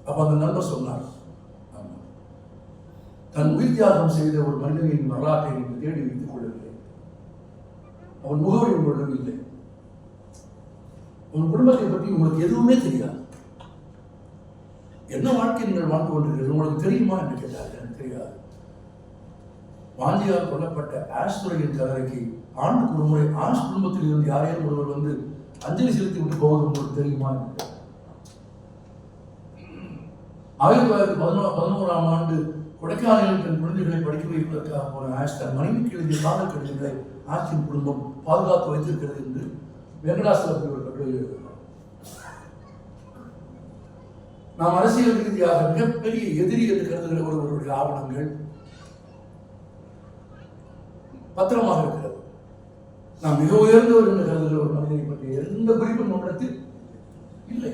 S1: அப்ப அந்த நண்பர் சொன்னார், தன் உயிர் தியாகம் செய்த ஒரு மனிதனின் வரலாற்றை நீங்கள் தேடி வைத்துக் கொள்ளவில்லை, அவன் முகவரி உங்களிடம் இல்லை, உன் குடும்பத்தை பற்றி உங்களுக்கு எதுவுமே தெரியாது, என்ன வாழ்க்கை நீங்கள் வாழ்ந்து கொண்டிருக்கிறது உங்களுக்கு தெரியுமா என்று கேட்டார். எனக்கு தெரியாது. வாஞ்சியால் கொல்லப்பட்ட ஆஷ்துரையின் கல்லறைக்கு ஆண்டுக்கு ஒரு முறை ஆஷ் குடும்பத்தில் இருந்து யாரையும் ஒருவர் வந்து அஞ்சலி செலுத்தி விட்டு போவது உங்களுக்கு தெரியுமா என்று கேட்டார். 1911ஆம் ஆண்டு கொடைக்கானலில் தன் குழந்தைகளை படிக்க வைப்பதற்காக போன ஆஷ் தன் மனைவிக்கு எழுதிய காதல் கடிதங்களை ஆஷின் குடும்பம் பாதுகாத்து வைத்திருக்கிறது என்று வெங்கடாசலத்தில் ஒரு கட்டுரை எழுதினார். நாம் அரசியல் ரீதியாக மிகப்பெரிய எதிரி என்று கருதுகிற ஒருவருடைய ஆவணங்கள் பத்திரமாக இருக்கிறது. நாம் மிக உயர்ந்தவர் என்று கருதுகிற ஒரு மனிதனை பற்றி எந்த குறிப்பும் நம்மிடத்தில் இல்லை.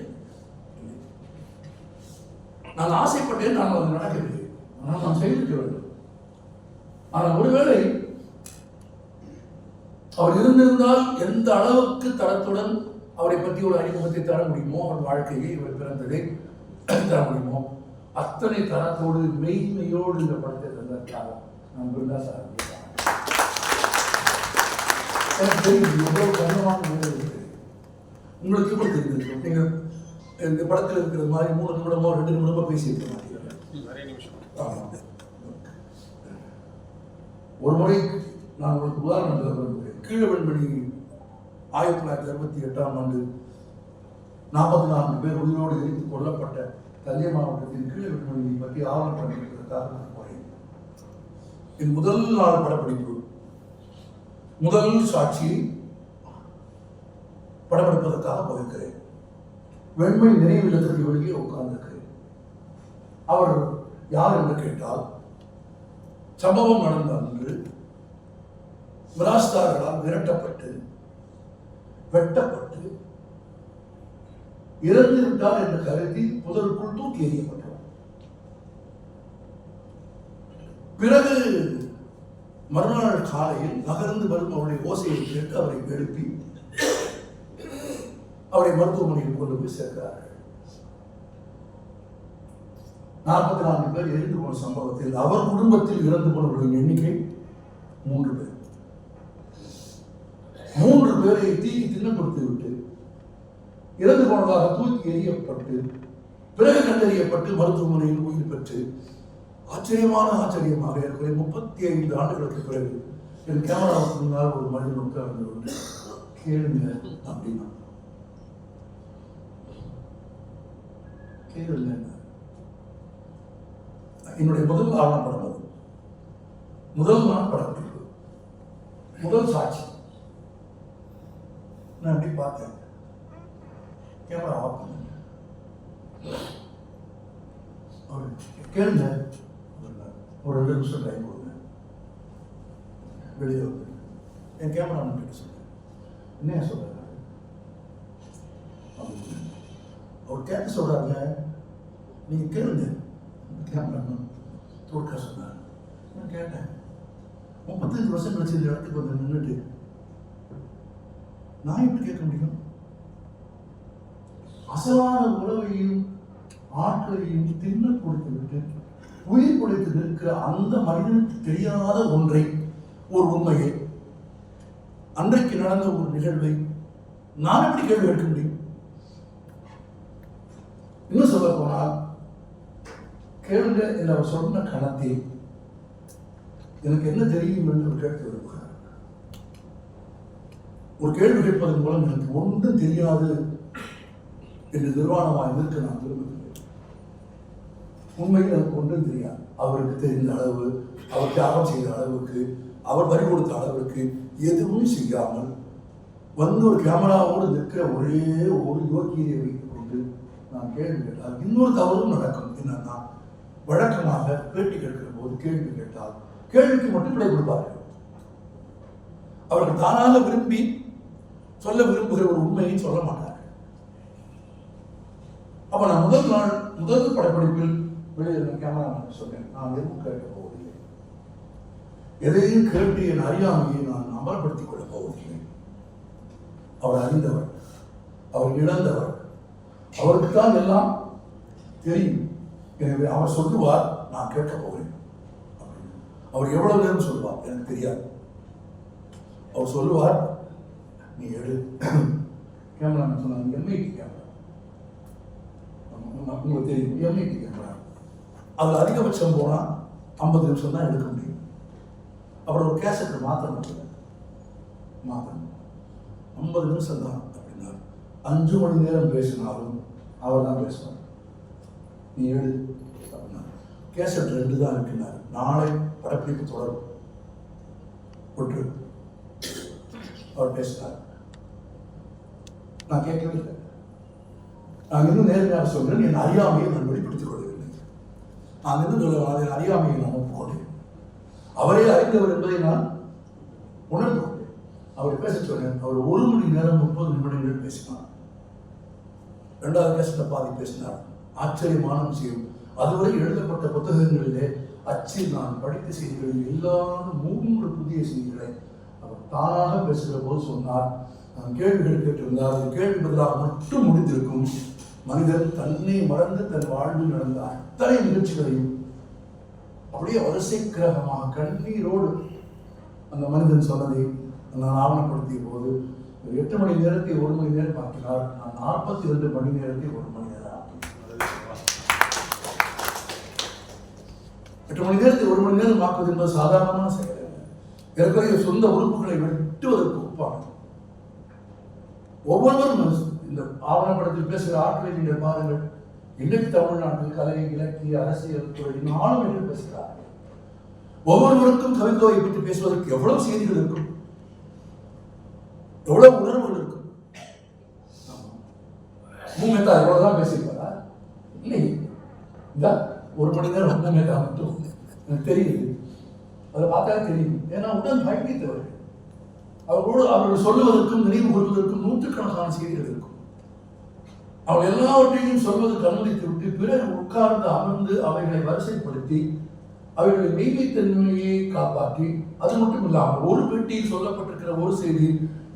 S1: நான் ஆசைப்பட்டேன், நான் அது நடக்கவில்லை, ஆனால் நாம் செய்திருக்க வேண்டும். ஆனால் ஒருவேளை அவர் இருந்திருந்தால் எந்த அளவுக்கு தரத்துடன் அவரை பற்றி ஒரு அறிமுகத்தை தர முடியுமோ, அவர் வாழ்க்கையை, இவர் பிறந்ததை தர முடியுமோ, அத்தனை தரத்தோடு மெய்மையோடு இந்த படத்தை தந்ததற்காக நான் பிருந்தா சார் எவ்வளவு கண்ணியமான வேலை இருக்கு. உங்களுக்கு எப்படி தெரிஞ்சிருக்கும்? நீங்க இந்த படத்தில் இருக்கிற மாதிரி 3 நிமிடமோ 2 நிமிடமோ பேசியிருக்க மாட்டீங்க. ஒரு முறை நான் உங்களுக்கு உதாரணம் சொல்ல விரும்புகிறேன். கீழவெண்மணி 1968ஆம் ஆண்டு 44 பேர் உயிரோடு எரித்து கொல்லப்பட்ட தஞ்சை மாவட்டத்தின் கீழவெண்மணியை பற்றி ஆவணப்படம் எடுப்பதற்காக நான் போனேன். என் முதல் நாள் படப்பிடிப்பு, முதல் சாட்சியை படமெடுப்பதற்காக போயிருக்கிறேன். வெண்மை நினைவு இல்லத்திற்கு வெளியே உட்கார்ந்திருக்கிறேன். அவர் யார் என்று கேட்டால், சம்பவம் நடந்த அன்று மிராஸ்தார்களால் விரட்டப்பட்டு வெட்டப்பட்டு இறந்து விட்டார் என்று கருதி புதருக்குள் தூக்கி எறியப்பட்டார். பிறகு மறுநாள் காலையில் நகர்ந்து வரும் அவருடைய ஓசையை கேட்டு அவரை எழுப்பி அவரை மருத்துவமனையில் கொண்டு போய் சேர்க்கிறார்கள். 44 பேர் இறந்து போன சம்பவத்தில் அவர் குடும்பத்தில் இறந்து போனவர்களின் எண்ணிக்கை 3 பேர். 3 பேரை தீக்கி தின்னப்படுத்தி விட்டு இறந்து போனதாக தூக்கி எறியப்பட்டு பிறகு கண்டறியப்பட்டு மருத்துவமனையில் உயிர் பெற்று ஆச்சரியமாக இருக்கிற 35 ஆண்டுகளுக்கு பிறகு என் கேமராவுக்கு முன்னால் ஒரு மனிதன் உட்கார்ந்து கொண்டு கேளுங்க அப்படின்னா கேளுங்க. என்னுடைய முதல் ஆவணப்படம் அது. முதல் நாள் படப்பிடிப்பு, முதல் சாட்சி. நான் அப்படி பார்த்தேன், கேமரா ஆஃப் பண்ண கேளுங்க, ஒரு 2 நிமிஷம் டைம் கொடுங்க, வெளியே வந்து என் கேமரா கிட்ட சொல்றேன், என்ன சொல்றாரு அவர் கேட்க சொல்றாங்க, நீங்க கேளுங்க. கேமரா தோற்க சொன்னார். நான் கேட்டேன், 35 வருஷம் கழிச்சு இந்த இடத்துக்கு வந்து நின்றுட்டு நான் எப்படி கேட்க முடியும்? அசலான உறவையும் ஆட்களையும் தின்ன கொடுத்து விட்டு உயிர் கொடுத்து நிற்கிற அந்த மனிதனுக்கு தெரியாத ஒன்றை, ஒரு உண்மையை, அன்றைக்கு நடந்த ஒரு நிகழ்வை நான் எப்படி கேள்வி கேட்க முடியும்? இன்னும் சொல்ல போனால், கேளுங்க என்று அவர் சொன்ன கணத்தில் எனக்கு என்ன தெரியும் என்று கேட்க விரும்புகிறார். ஒரு கேள்வி கேட்பதன் மூலம் எனக்கு ஒன்றும் தெரியாது என்று நிர்வாணமாக இருக்க நான் விரும்புகிறேன். உண்மையில் எனக்கு ஒன்றும் தெரியாது. அவருக்கு தெரிந்த அளவு, அவர் தியாகம் செய்த அளவுக்கு, அவர் வரி கொடுத்த அளவுக்கு எதுவும் செய்யாமல் வந்து ஒரு கேமராவோடு நிற்கிற ஒரே ஒரு யோக்கியதை வைத்துக் கொண்டு நான் கேள்வி கேட்டால் இன்னொரு தவறும் நடக்கும். என்னன்னா, வழக்கமாக பேட்டி கேட்கிற போது கேள்வி கேட்டால் கேள்விக்கு மட்டும் விடை கொடுப்பார்கள். அவர்கள் தானாக விரும்பி சொல்ல விரும்புகிற ஒரு உண்மையை சொல்ல மாட்டார்கள். அப்ப நான் முதல் படப்பிடிப்பில் வெளியில் கேமராமேன் சொன்னேன், நான் எதுவும் கேட்க போவதில்லை, எதையும் கேட்டு என் அறியாமையை நான் அமல்படுத்திக் கொள்ளப் போவதில்லை. அவர் அறிந்தவர், அவர் இழந்தவர், அவருக்குத்தான் எல்லாம் தெரியும். எனவே அவர் சொல்லுவார், நான் கேட்க போகிறேன். அவர் எவ்வளவு நேரம் சொல்லுவார் எனக்கு தெரியாது. அவர் சொல்லுவார், நீ எடு. கேமரா சொன்னாங்க, எம்ஐடி கேமரா, உங்களுக்கு தெரியும், எம்ஐடி கேமரா. அதில் அதிகபட்சம் போனால் 50 நிமிஷம் தான் எடுக்க முடியும். அப்புறம் ஒரு கேசட்டை மாற்றணும், 50 நிமிஷம் தான் அப்படின்னா 5 மணி நேரம் பேசினாலும் அவர் தான் பேசுவார். நீ எடு அப்படின்னா கேசட் 2 தான் இருக்கிறார். நாளை படப்பிடிப்பு தொடரும் ஒன்று அவர் பேசினார். நான் கேட்கவே இல்லை. நான் இன்னும் நேர்மையாக சொல்றேன், என் அறியாமையை நான் வெளிப்படுத்திக் கொள்ளவில்லை. நான் இன்னும் சொல்ல என் அறியாமையை நான் ஒப்புக்கொண்டேன். அவரே அறிந்தவர் என்பதை நான் உணர்ந்து கொண்டேன். அவர் பேச சொன்னேன். அவர் 1 மணி நேரம் 30 நிமிடங்கள் பேசினார். 2வது கேசட்டை பாதி பேசினார். ஆச்சரியமான விஷயம், அதுவரை எழுதப்பட்ட புத்தகங்களிலே அச்சில் நான் படித்த செய்திகளில் இல்லாத 3 புதிய செய்திகளை அவர் தானாக பேசுகிற போது சொன்னார். நான் கேள்விகள் கேட்டிருந்தார். அது கேள்வி பதிலாக மட்டும் முடிந்திருக்கும். மனிதன் தன்னை மறந்து தன் வாழ்வில் நடந்த அத்தனை நிகழ்ச்சிகளையும் அப்படியே வரிசை கிரகமாக கண்ணீரோடு அந்த மனிதன் சொன்னதை நான் ஆவணப்படுத்திய போது 8 மணி நேரத்தை 1 மணி நேரம் ஆக்கினார். நான் 42 மணி நேரத்தை 1 மணி நேரம் ஆக்கினார். 8 மணி நேரத்தை 1 மணி நேரம் ஆக்குவது என்பது சாதாரணமான செயல். ஏற்கனவே சொந்த உறுப்புகளை வெட்டுவதற்கு ஒப்பானது. ஒவ்வொருவரும் இந்த ஆவணப்படத்தில் பேசுகிற ஆட்களை நீங்கள் பாருங்கள். இன்றைக்கு தமிழ்நாட்டில் கலை, இலக்கிய, அரசியல் துறை நாளும் என்று பேசுகிறார்கள். ஒவ்வொருவருக்கும் கவிதையை பற்றி பேசுவதற்கு எவ்வளவு செய்திகள் இருக்கும், எவ்வளவு உணர்வுகள் இருக்கும். மூமெண்டா எவ்வளவுதான் பேசியிருப்பாரா? இல்லை, 1 மணி நேரம் ஒன்றுமே மட்டும் எனக்கு தெரியுது. அதை பார்த்தா தெரியும். ஏன்னா உடன் பயணித்தவர்கள் அவர்கள் சொல்லுவதற்கும் நினைவு கொள்வதற்கும் நூற்றுக்கணக்கான செய்திகள் இருக்கும். அவள் எல்லாவற்றையும் சொல்வதற்கு அனுமதித்து விட்டு பிறகு உட்கார்ந்து அமர்ந்து அவைகளை வரிசைப்படுத்தி அவைகளை மெய்மைத்தன்மையை காப்பாற்றி, அது மட்டும் இல்லாமல் ஒரு பேட்டியில் சொல்லப்பட்டிருக்கிற ஒரு செய்தி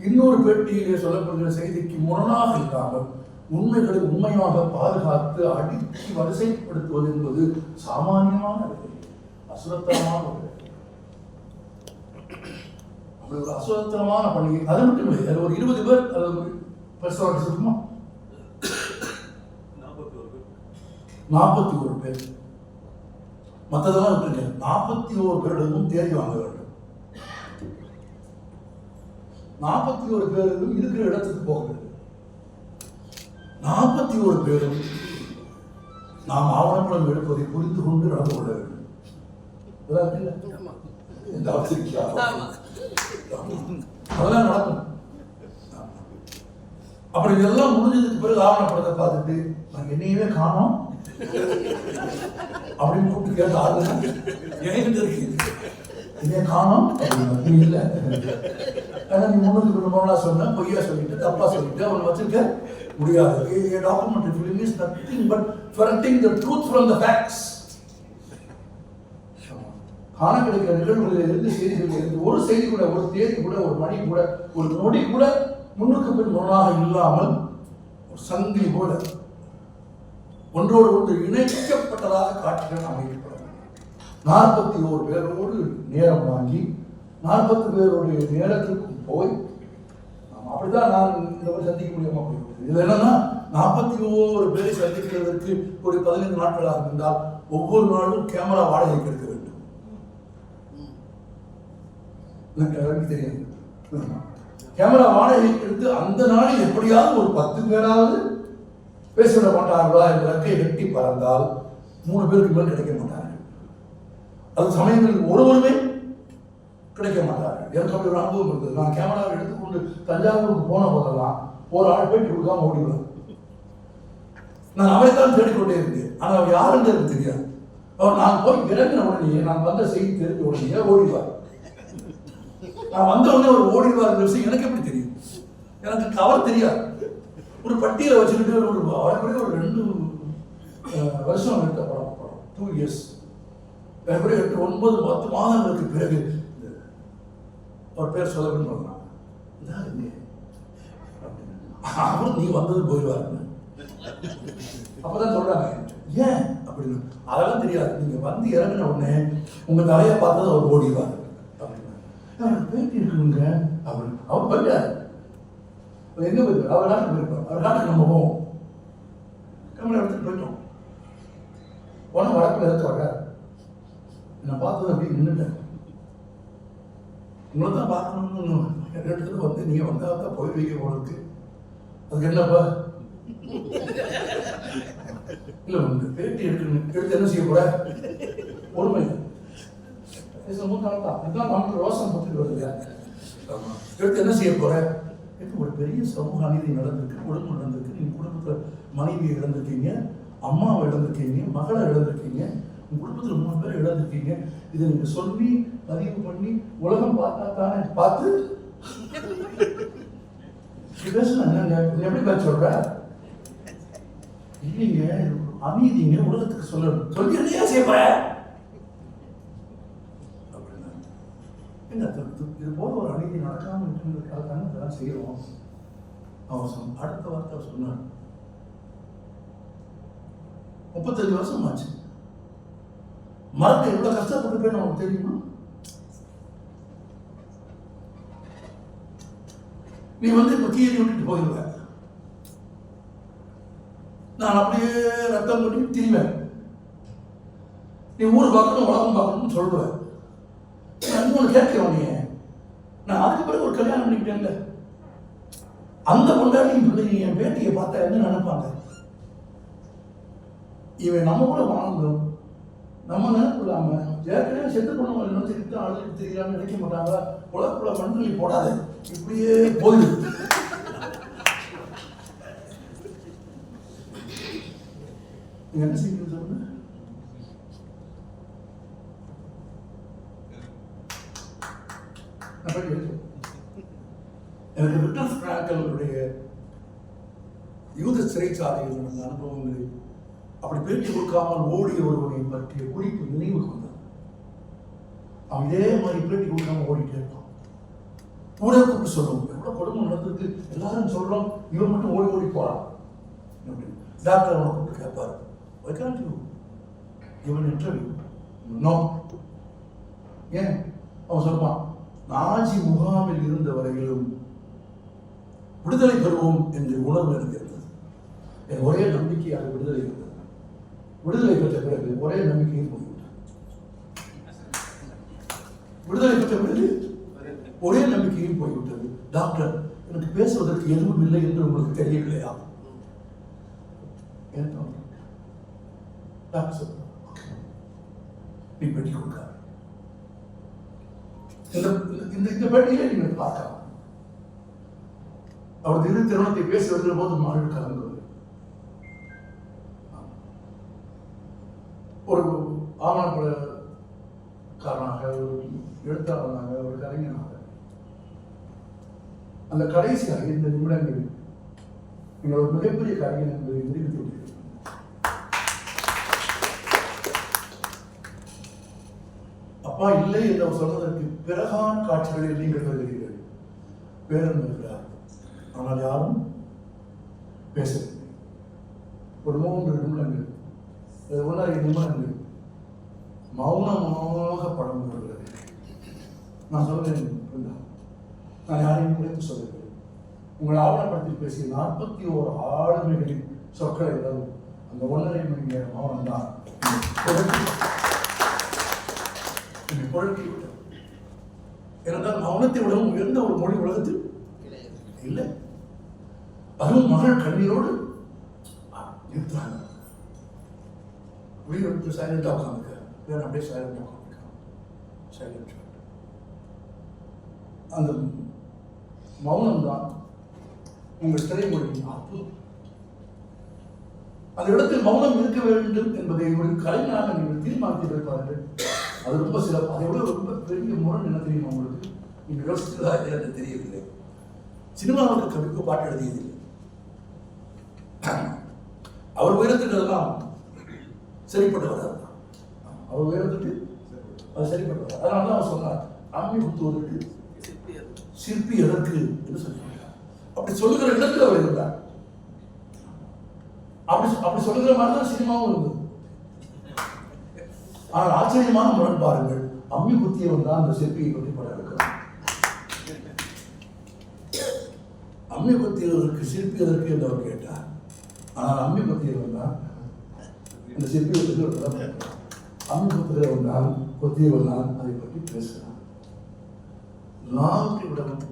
S1: இன்னொரு பேட்டியிலே சொல்லப்படுகிற செய்திக்கு முரணாக இல்லாமல் உண்மைகளை உண்மையாக பாதுகாத்து அடித்து வரிசைப்படுத்துவது என்பது சாமானியமான வேலை, அசுரத்தனமான ஒரு அசுரத்தனமான பணியை. அது மட்டும் இல்லை, அது ஒரு 20 பேர் பெருசாக சொல்லுமா 41 பேர், மற்றதெல்லாம் விட்டுருங்க. 41 பேரிடமும் தேடி வாங்க வேண்டும். 41 பேரும் இருக்கிற இடத்துக்கு போக வேண்டும். 41 பேரும் நாம் ஆவணப்படம் எடுப்பதை புரிந்து கொண்டு நடந்து கொள்ள வேண்டும். அதெல்லாம் நடக்கும். அப்படி இதெல்லாம் முடிஞ்சதுக்கு பிறகு ஆவணப்படத்தை பார்த்துட்டு நான் என்னையவே காணோம் அப்படின்னு கூப்பிட்டு கேட்ட ஆளுங்க என்கிட்ட இருக்கு, என்னைய காணோம் அப்படின்னு இல்லை. ஏன்னா நீ முன்னுக்கு பின்னலாம் சொன்ன, பொய்யா சொல்லிட்டு தப்பா சொல்லிட்டு அவனை வச்சிருக்க முடியாது. A documentary film is nothing but ferreting the truth from the facts. காண கிடைக்கிற நிகழ்வுகளில் இருந்து செய்திகளில் இருந்து ஒரு செய்தி கூட, ஒரு தேதி கூட, ஒரு மணி கூட, ஒரு நொடி கூட முன்னுக்கு பின் முரணாக இல்லாமல் ஒரு சங்கிலி போல ஒன்றோடு ஒன்று இணைக்கப்பட்டதாக காட்சிகள் அமைக்கப்படும். 41 பேரோடு நேரம் வாங்கி 40 பேருடைய நேரத்திற்கும் போய் அப்படிதான் நான் இந்த மாதிரி சந்திக்க முடியாம போய்விட்டது. இது என்னன்னா 41 பேரை சந்திக்கிறதற்கு ஒரு 15 நாட்களாக இருந்தால் ஒவ்வொரு நாளும் கேமரா வாடகைக்கு எடுக்க வேண்டும். தெரியும், கேமரா வாடகைக்கு எடுத்து அந்த நாளில் எப்படியாவது ஒரு 10 பேராவது பேசிவிட மாட்டார்களா என்ற ரெக்கை வெட்டி பறந்தால் 3 பேருக்கு மேல் கிடைக்க மாட்டார்கள். அது சமயங்களில் ஒருவருமே கிடைக்க மாட்டார்கள். எனக்கு அப்படி ஒரு அனுபவம் இருந்தது. நான் கேமராவை எடுத்துக்கொண்டு தஞ்சாவூருக்கு போன போதெல்லாம் ஒரு ஆள் பேட்டி கொடுக்காம ஓடிடுவேன். நான் அவரைத்தான் தேடிக்கொண்டே இருந்தேன். ஆனால் அவர் யாருன்னு எனக்கு தெரியாது. அவர் நான் போய் இறங்கின உடனே, நான் வந்த செய்தி தெரிஞ்ச உடனே ஓடிவார். நான் வந்த உடனே ஒரு ஓடிவார் விஷயம் எனக்கு எப்படி தெரியும்? எனக்கு கவர் தெரியாது. ஒரு பட்டியலை வச்சுக்கிட்டு ஒரு 2 வருஷம் எடுத்த படம் 2 இயர்ஸ் 8 9 10 மாதங்களுக்கு பிறகு ஒரு பேர் சொல்ல வேண்டும். அவரும் நீ வந்தது போயிடுவாரு. அப்பதான் சொல்றாங்க, ஏன் அப்படின்னு. அதெல்லாம் தெரியாது. நீங்க வந்து இறங்கின உடனே உங்க தலையை பார்த்தது அவர் ஓடிவார் அப்படின்னு. பேட்டி இருக்குங்க அப்படின்னு. அவர் போயிட்டார். எங்க போயிருப்பார்? அவர் நாட்டுக்கு போயிருப்பார். அவர் நாட்டுக்கு நம்ம போவோம். கேமரா எடுத்துட்டு போயிட்டோம். போன வழக்கில் எடுத்து வர என்னை பார்த்தது அப்படி நின்றுட்டேன். உங்களை தான் பார்க்கணும்னு எடுத்துட்டு வந்து நீங்க வந்தால் தான் போயிடுவீங்க உங்களுக்கு. அதுக்கு என்னப்பா இல்லை உங்க பேட்டி எடுத்து என்ன செய்ய போற? பொறுமை இதுதான் நமக்கு ரோசம் பத்துட்டு வருது. எடுத்து என்ன செய்ய போற? ஒரு பெரிய சமூக அநீதி நடந்திருக்கு, குடும்பம் நடந்திருக்கு. நீங்க குடும்பத்தில் மனைவியை இழந்திருக்கீங்க, அம்மாவை இழந்திருக்கீங்க, மகளை இழந்திருக்கீங்க, உங்க குடும்பத்தில் 3 பேரை இழந்திருக்கீங்க. இதை நீங்க சொல்லி பதிவு பண்ணி உலகம் பார்த்தா தானே பார்த்து எப்படி பேர் சொல்ற? இல்லைங்க, அநீதிங்க உலகத்துக்கு சொல்லணும். சொல்லி என்ன செய்ய போற? இது போல ஒரு அநீதி நடக்காம இருக்கிறதுக்காக தானே இதெல்லாம் செய்யறோம். அவர் அடுத்த வார்த்தை சொன்னார், 35 வருஷம் ஆச்சு. மரத்தை எவ்வளவு கஷ்டப்பட்டு போய் நமக்கு தெரியுமா? நீ வந்து இப்ப கீழே விட்டுட்டு போயிடுவ, நான் அப்படியே ரத்தம் கொட்டி திரிவேன். நீ ஊர் பார்க்கணும் உலகம் பார்க்கணும்னு சொல்லுவேன். இன்னொன்று கேட்கிறோம், நீ நான் அதுக்கு பிறகு ஒரு கல்யாணம் பண்ணிக்கிட்டேன்ல, அந்த கொண்டாட்டியும் பிள்ளைங்க என் பேட்டியை பார்த்தா என்ன நினைப்பாங்க? இவன் நம்ம கூட வாழ்ந்தோம், நம்ம நினைப்பில்லாம ஏற்கனவே செத்து பண்ணவங்க நினைச்சுக்கிட்டு அழுது தெரியலான்னு நினைக்க மாட்டாங்களா? உலகக்குள்ள மண்ணுலி போடாது, இப்படியே போயிடுது. நீங்க என்ன செய்யணும் சொல்லுங்க? எனக்கு விக்டர் பிராங்கலுடைய யூத சிறைச்சாலையில் நடந்த அனுபவங்களை அப்படி பேட்டி கொடுக்காமல் ஓடிய ஒருவனை பற்றிய குறிப்பு நினைவு கொண்டான். அவன் இதே மாதிரி பேட்டி கொடுக்காம ஓடிட்டே இருப்பான். ஊரே கூப்பிட்டு சொல்லுவோம், எவ்வளவு கொடுமை நடந்திருக்கு, எல்லாரும் சொல்றோம், இவன் மட்டும் ஓடி ஓடி போறான். டாக்டர் அவனை கூப்பிட்டு கேட்பாரு, why can't you give an interview? No. ஏன்? அவன் சொல்லுவான், நாஜி முகாமில் இருந்த வரையிலும் விடுதலை பெறுவோம் என்ற உணர்வு எனக்கு இருந்தது. என் ஒரே நம்பிக்கையாக விடுதலை இருந்தது. விடுதலை பெற்ற பிறகு ஒரே நம்பிக்கையும் போய்விட்டது. விடுதலை பெற்ற பிறகு ஒரே நம்பிக்கையும் போய்விட்டது. டாக்டர், எனக்கு பேசுவதற்கு எதுவும் இல்லை என்று உங்களுக்கு தெரியவில்லையா? டாக்டர் நீ பேட்டி கொடுக்க இந்த பேட்டியிலே நீங்கள் பார்க்கலாம். அவர் திரு திருமணத்தை பேசி வருகிற போது மகள் கலந்து ஒரு ஆவணப்படக்காரனாக, ஒரு எழுத்தாளனாக, ஒரு கலைஞனாக அந்த கடைசி 5 நிமிடங்கள் நீங்கள் ஒரு மிகப்பெரிய கலைஞன் என்பதை நிரூபித்து விட்டீர்கள். அப்பா இல்லை என்று அவர் சொன்னதற்கு பிறகான காட்சிகளில் நீங்கள் கருதுகிறீர்கள். பேரன் இருக்கிறார், ஆனால் யாரும் பேசவில்லை. ஒரு 3 நிமிடங்கள், 1.5 நிமிடங்கள் மௌனமாக படம் வருகிறது. நான் சொல்கிறேன், நான் யாரையும் குறைத்து சொல்லவில்லை. உங்கள் ஆவணப்படத்தில் பேசிய 41 ஆளுமைகளின் சொற்களை விடவும் அந்த 1.5 மணி நேரம் மௌனம் தான் குழப்பிவிட்டது. ஏனென்றால் மௌனத்தை விடவும் உயர்ந்த ஒரு மொழி உலகத்தில் இல்லை. அதுவும் மகள் கண்ணீரோடு நிறுத்தாங்க. வீடு சைலண்டா உட்காந்துக்க, வேற அப்படியே சைலண்டா உட்காந்துருக்கான். சைலண்ட் அந்த மௌனம் தான் உங்கள் திரைமொழியின் அற்புதம். அந்த இடத்தில் மௌனம் இருக்க வேண்டும் என்பதை ஒரு கலைஞராக நீங்கள் தீர்மானித்து இருப்பார்கள். அது ரொம்ப சிறப்பு. அதை விட ரொம்ப பெரிய முரண் என்ன தெரியுமா உங்களுக்கு? நீங்கள் யோசித்ததா என்று தெரியவில்லை. சினிமாவுக்கு கவிக்கு பாட்டு எழுதியதில்லை. அவர் உயரத்துக்கு அதெல்லாம் சரிப்பட்டு வராது. அவர் உயரத்துக்கு அது சரிப்பட்டு வராது. அதனால தான் அவர் சொன்னார், அம்மி குத்துவதற்கு சிற்பி எதற்கு என்று சொல்லியிருக்கிறார். அப்படி சொல்லுகிற இடத்துல அவர் இருந்தார். அப்படி சொல்லுகிற மாதிரி தான் சினிமாவும் இருந்தது. ஆனால் ஆச்சரியமான முரண் பாருங்கள், அம்மி குத்தியவன் தான் அந்த சிற்பியை பற்றி படம் எடுக்கிறார். அம்மி குத்தியவருக்கு சிற்பி எதற்கு என்று அவர் கேட்டார். ஆனால் அம்மி குத்தியவன் தான் இந்த சிற்பியை பற்றி ஒரு படம் எடுக்கிறார். அம்மி குத்துகிறவன் தான் குத்தியவன் தான் அதை பற்றி பேசுகிறார். நாவுக்கு விடவும்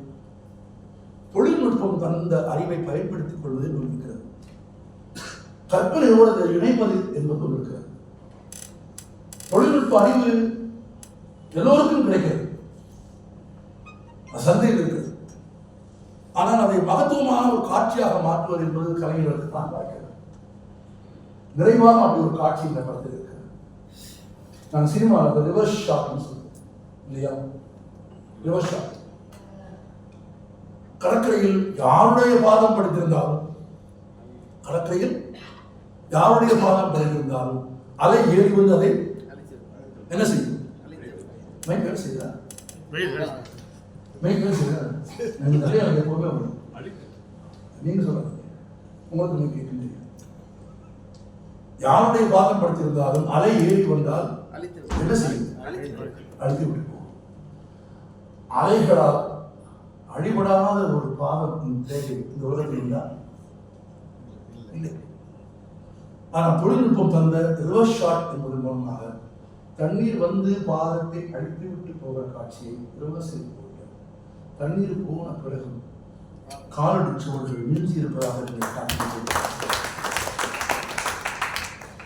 S1: தொழில்நுட்பம் தந்த அறிவை பயன்படுத்திக் கொள்வதில் இருக்கிறது. கற்பனையோடு அதை இணைப்பது என்பது இருக்கிறது. தொழில்நுட்ப அறிவு எல்லோருக்கும் கிடைக்கிறது, சந்தையில் இருக்கிறது. ஆனால் அதை மகத்துவமான ஒரு காட்சியாக மாற்றுவது என்பது கலைஞர்களுக்கு தான் பார்க்கிறது. நிறைவாக அப்படி ஒரு காட்சி இந்த படத்தில் இருக்கிறது. நான் சினிமாவில் ரிவர்ஸ் ஷாட்னு சொல்றேன் இல்லையா? Reverse shot. கடற்கரையில் யாருடைய பாதம் படுத்திருந்தாலும், கடற்கரையில் யாருடைய பாதம் படுத்திருந்தாலும் அலை ஏறி வந்து அதை என்ன செய்யும்? மைக் வேலை செய்கிறார். மைக் வேலை செய்கிறார். நிறைய எப்பவுமே வரும். நீங்க சொல்லுங்க, உங்களுக்கு மைக் கேட்க. யாருடைய பாதம் படுத்திருந்தாலும் அலை ஏறி வந்தால் என்ன செய்யும்? அழித்து விட்டு போகும். அலைகளால் அழிபடாத ஒரு பாதம் இந்த உலகத்தில் இருந்தால் இல்லை. ஆனால் தொழில்நுட்பம் தந்த ரிவர்ஸ் ஷாட் என்பதன் மூலமாக தண்ணீர் வந்து பாதத்தை அழித்து விட்டு போகிற காட்சியை ரிவர்ஸ் செய்து தண்ணீர் போன பிறகு காலடி சுவர்கள் மிஞ்சி இருப்பதாக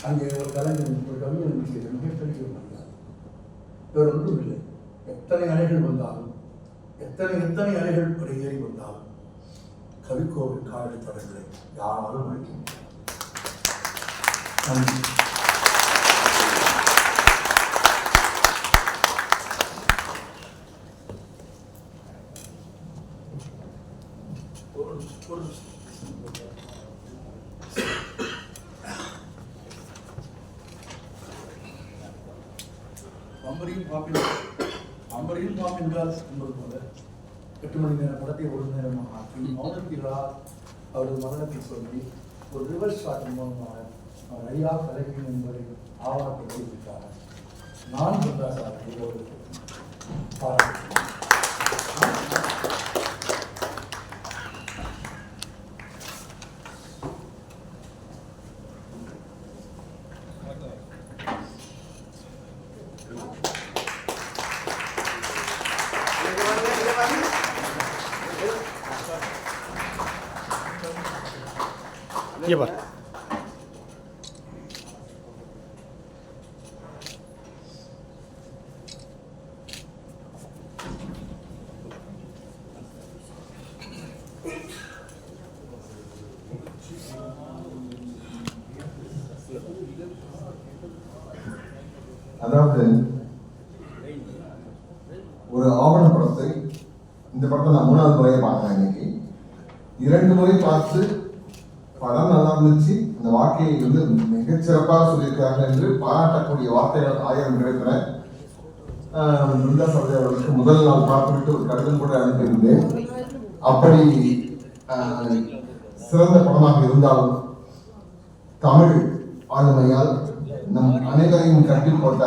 S1: அங்கே ஒரு கலைஞர், ஒரு கவிஞர் மிகப்பெரிய வேறு ஒன்றும் இல்லை. எத்தனை அலைகள் வந்தாலும், எத்தனை அலைகள் ஏறி வந்தாலும் கவிக்கோவில் காலடி தடங்களை யாரும் அழைக்க முடியாது. நன்றி. அம்பரையும் பாப்பின்றால் என்பது போல 8 மணி நேர படத்தை 1 நேரமாக ஆக்கி மௌனத்திகளால் அவரது மரணத்தை சொல்லி ஒரு ரிவர்ஸ் ஷாட்டின் மூலமாக அவர் ஐயா கலைஞர் என்பதை ஆவணப்படுத்தியிருக்கிறார். நான் பிரகாசாரத்தை ஒரு பாராட்டு.
S2: ये बात
S3: அதாவது ஒரு ஆவண படத்தை இந்த படத்தை நான் 3வது முறையை பார்த்தேன். இன்னைக்கு 2 முறை பார்த்து படம் நல்லா இருந்துச்சு, அந்த வார்த்தையை வந்து மிகச்சிறப்பாக சொல்லியிருக்காங்க என்று பாராட்டக்கூடிய வார்த்தைகள் 1000 கிடைக்கிறேன். பிருந்தா சபை அவர்களுக்கு முதல் நாள் பார்த்துவிட்டு ஒரு கடிதம் கூட அனுப்பியிருந்தேன். அப்படி சிறந்த படமாக இருந்தாலும் தமிழ் ஆளுமையால் நம் அனைவரையும் கட்டில் போட்ட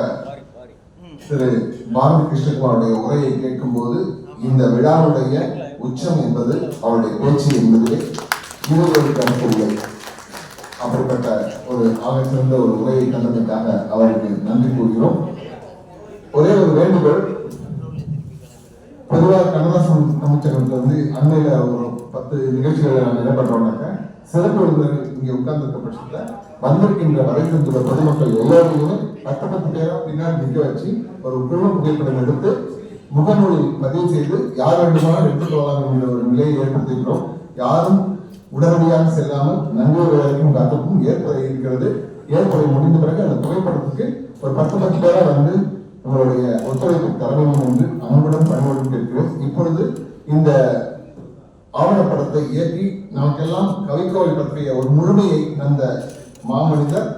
S3: திரு பாரதி கிருஷ்ணகுமாருடைய உரையை கேட்கும்போது இந்த விழாவுடைய உச்சம் என்பது அவருடைய பேச்சு என்பதிலே இருவருக்கு கருத்து. அப்படிப்பட்ட ஒரு சிறந்த ஒரு உரையை கண்டதற்காக அவருக்கு நன்றி கூறுகிறோம். ஒரே ஒரு வேண்டுகோள், பொதுவாக கண்ணதாசன் அமைச்சகத்துக்கு வந்து அண்மையில ஒரு 10 நிகழ்ச்சிகளை நாங்கள் என்ன பண்றோம்னாக்க சிறப்பு விருந்தினர்கள் இங்கே உட்கார்ந்திருக்க பட்சத்தில் வந்திருக்கின்ற வரைந்திருக்கிற பொதுமக்கள் எல்லோரையுமே 10 பேரா பின்னாடி நிற்க வச்சு ஒரு குழும புகைப்படம் எடுத்து முகநூலில் பதிவு செய்து யார் வேண்டுமானால் எடுத்துக்கொள்ளலாம் என்ற ஒரு நிலையை ஏற்படுத்துகிறோம். யாரும் உடனடியாக செல்லாமல் நன்கு வரைக்கும் காத்துக்கும் ஏற்பதை இருக்கிறது. ஏற்பதை முடிந்த பிறகு அந்த புகைப்படத்துக்கு ஒரு 10 பேரா வந்து உங்களுடைய ஒத்துழைப்பு தர வேண்டும் என்று அன்புடன் பணியோடு கேட்கிறோம். இப்பொழுது இந்த ஆவணப்படத்தை இயக்கி நமக்கெல்லாம் கவிக்கோவை பற்றிய ஒரு முழுமையை அந்த மாமனிதர்,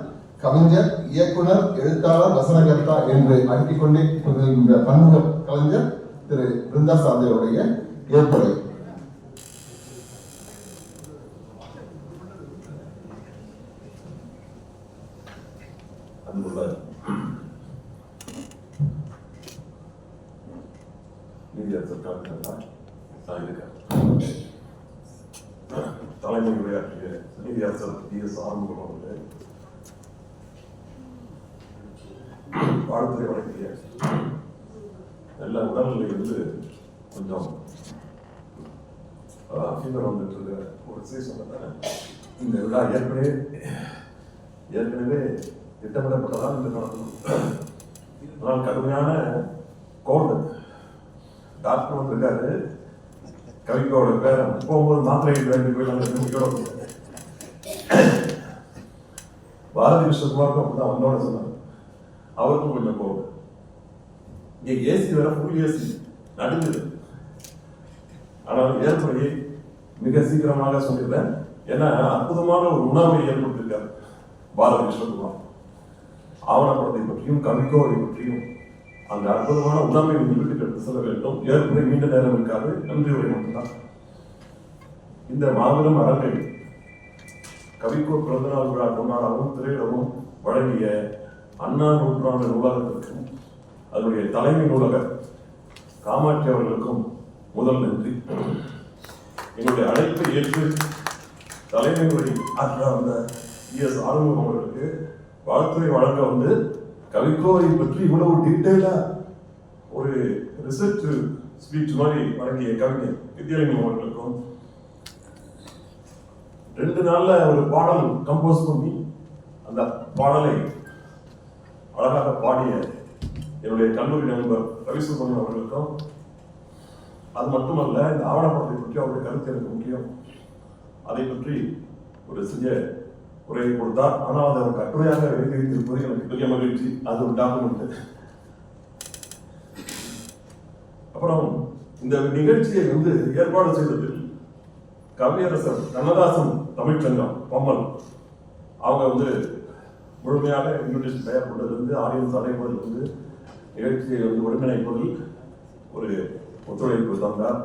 S3: கவிஞர், இயக்குனர், எழுத்தாளர், வசனகர்த்தா என்று அடுக்கிக் கொண்டே இந்த பன்முக கலைஞர் திரு பிருந்தா சாதையுடைய ஏற்புரை.
S4: அன்புள்ள நீதியரசர் தலைமை உரையாற்றிய நீதியரசர் PS ஆறுமுகம் அவர்கள் வாழ்த்துறை வழங்கிய நல்ல உடல்நிலை வந்து கொஞ்சம் ஃபீவர் வந்துட்டு ஒரு சொன்னேன். இந்த விழா ஏற்கனவே திட்டமிடப்பட்டதான் இந்த நடத்தணும். ஆனால் கடுமையான கோல்டு டாக்டர் வந்திருக்காரு, கவிக்கோட பேரன் போகும்போது மாத்திரை வேண்டிய பாரதி விஸ்வகுமாருக்கும் அப்படிதான் வந்தோட சொன்னார். அவருக்கும் கொஞ்சம் போகும். இங்க ஏசி வேற ஃபுல் ஏசி நடுங்குது. ஆனால் ஏற்புரையை மிக சீக்கிரமாக சொல்லிடுறேன். ஏன்னா அற்புதமான ஒரு உணர்வை ஏற்படுத்தியிருக்காரு பாரதி விஸ்வகுமார். ஆவணப்படத்தை பற்றியும் கவிக்கோவை பற்றியும் அந்த அற்புதமான உணர்வை நீங்கள் வீட்டுக்கு எடுத்து செல்ல வேண்டும். ஏற்புரை நீண்ட நேரம் இருக்காது, நன்றி உரை மட்டும்தான். இந்த மாபெரும் அரங்கை கவிக்கோ பிறந்தநாள் விழா கொண்டாடவும் திரையிடவும் வழங்கிய அண்ணா நூற்றாண்டு நூலகத்திற்கும் அதனுடைய தலைமை நூலகர் காமாட்சி அவர்களுக்கும் முதல் நன்றி. என்னுடைய அழைப்பை ஏற்று தலைமை உரை ஆற்ற வந்த PS ஆறுமுகம் அவர்களுக்கு வாழ்த்துறை வழங்க வந்து கவிக்கோவை பற்றி இவ்வளவு டீட்டெயிலா ஒரு ரிசர்ச் ஸ்பீச் மாதிரி வழங்கிய கவிஞர் வித்யாலிங்கம் அவர்களுக்கும் 2 நாள்ல ஒரு பாடல் கம்போஸ் பண்ணி அந்த பாடலை அழகாக பாடிய என்னுடைய கல்லூரி நண்பர் ரவிசுப்ரமணியன் அவர்களுக்கும், அது மட்டுமல்ல இந்த ஆவணப்படத்தை பற்றி அவருடைய கருத்து எனக்கு முக்கியம், அதை பற்றி ஒரு சிறிய உரையை கொடுத்தார். ஆனால் அதை அவர் கட்டுரையாக எழுதி வைத்திருப்பது எனக்கு பெரிய மகிழ்ச்சி. அது ஒரு டாக்குமெண்ட். அப்புறம் இந்த நிகழ்ச்சியை வந்து ஏற்பாடு செய்ததில் கவியரசர் கண்ணதாசன் தமிழ்ச்சங்கம் பம்மல் அவங்க வந்து முழுமையாக இன்விடேஷன் தயார் பண்ணதிலிருந்து ஆடியன்ஸ் அடைப்பதிலிருந்து நிகழ்ச்சியை வந்து ஒருங்கிணைப்பதில் ஒரு ஒத்துழைப்பு தந்தார்.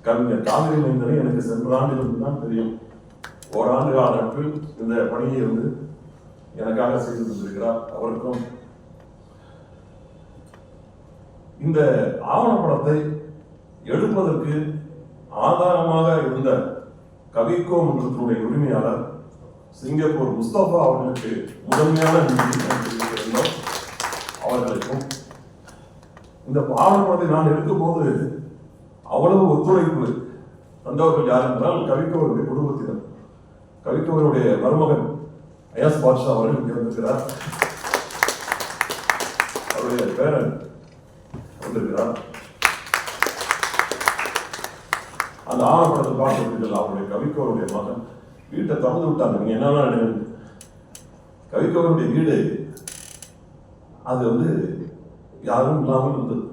S4: கவிஞர் காவிரி மைந்தனை எனக்கு சென்ற ஆண்டிலிருந்து தான் தெரியும். ஓராண்டு கால நட்பில் இந்த பணியை வந்து எனக்காக செய்து தந்திருக்கிறார். அவருக்கும் இந்த ஆவணப்படத்தை எடுப்பதற்கு ஆதாரமாக இருந்த கவிக்கோ மன்றத்தினுடைய உரிமையாளர் சிங்கப்பூர் முஸ்தபா அவர்களுக்கு முதன்மையான நன்றி. அவர்களுக்கும் இந்த ஆவணப்படத்தை நான் எடுக்கும் போது அவ்வளவு ஒத்துழைப்பு தந்தவர்கள் யார் என்றால் கவிக்கோருடைய குடும்பத்தினர். கவிக்கோருடைய மருமகன் அயாஸ் பாட்ஷா அவர்கள் இங்கே வந்திருக்கிறார். அவருடைய பேரன் வந்திருக்கிறார். அந்த ஆவணப்படத்தை பார்த்து அவருடைய கவிக்கோருடைய மகன் வீட்டை திறந்து விட்டாங்க. நீங்க என்னன்னா கவிக்கோருடைய வீடு அது வந்து யாரும் இல்லாமல் இருந்தது.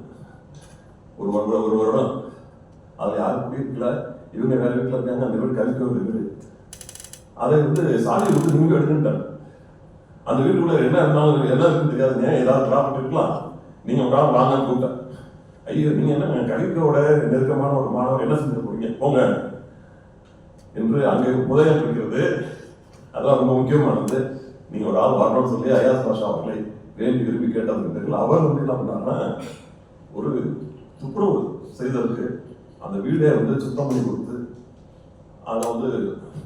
S4: ஒரு வருடம் அது யாரும் குடியிருக்கல. இவங்க வேற வீட்டில் இருக்காங்க. அந்த வீடு கவிக்கோருடைய வீடு. அதை வந்து சாலையை விட்டு நீங்க எடுத்துட்டாங்க. அந்த வீட்டுக்குள்ள என்ன இருந்தாலும் என்ன இருக்குன்னு தெரியாதுங்க. ஏதாவது ப்ராப்பர்ட்டி இருக்கலாம். நீங்க ஒரு நாள் வாங்கன்னு கூப்பிட்டேன். ஐயோ நீங்க என்ன கவிக்கோட நெருக்கமான ஒரு மாணவர் என்ன செஞ்சு போறீங்க போங்க என்று அங்கே புதையம் இருக்கிறது. அதெல்லாம் ரொம்ப முக்கியமானது. நீங்க ஒரு ஆள் வரணும்னு சொல்லி அயாஸ் பாஷா அவர்களை வேண்டி விரும்பி கேட்டதுக்கு தெரியல. அவர் வந்து என்ன பண்ணாருன்னா ஒரு துப்புரவு செய்ததுக்கு அந்த வீடே வந்து சுத்தம் பண்ணி கொடுத்து அதை வந்து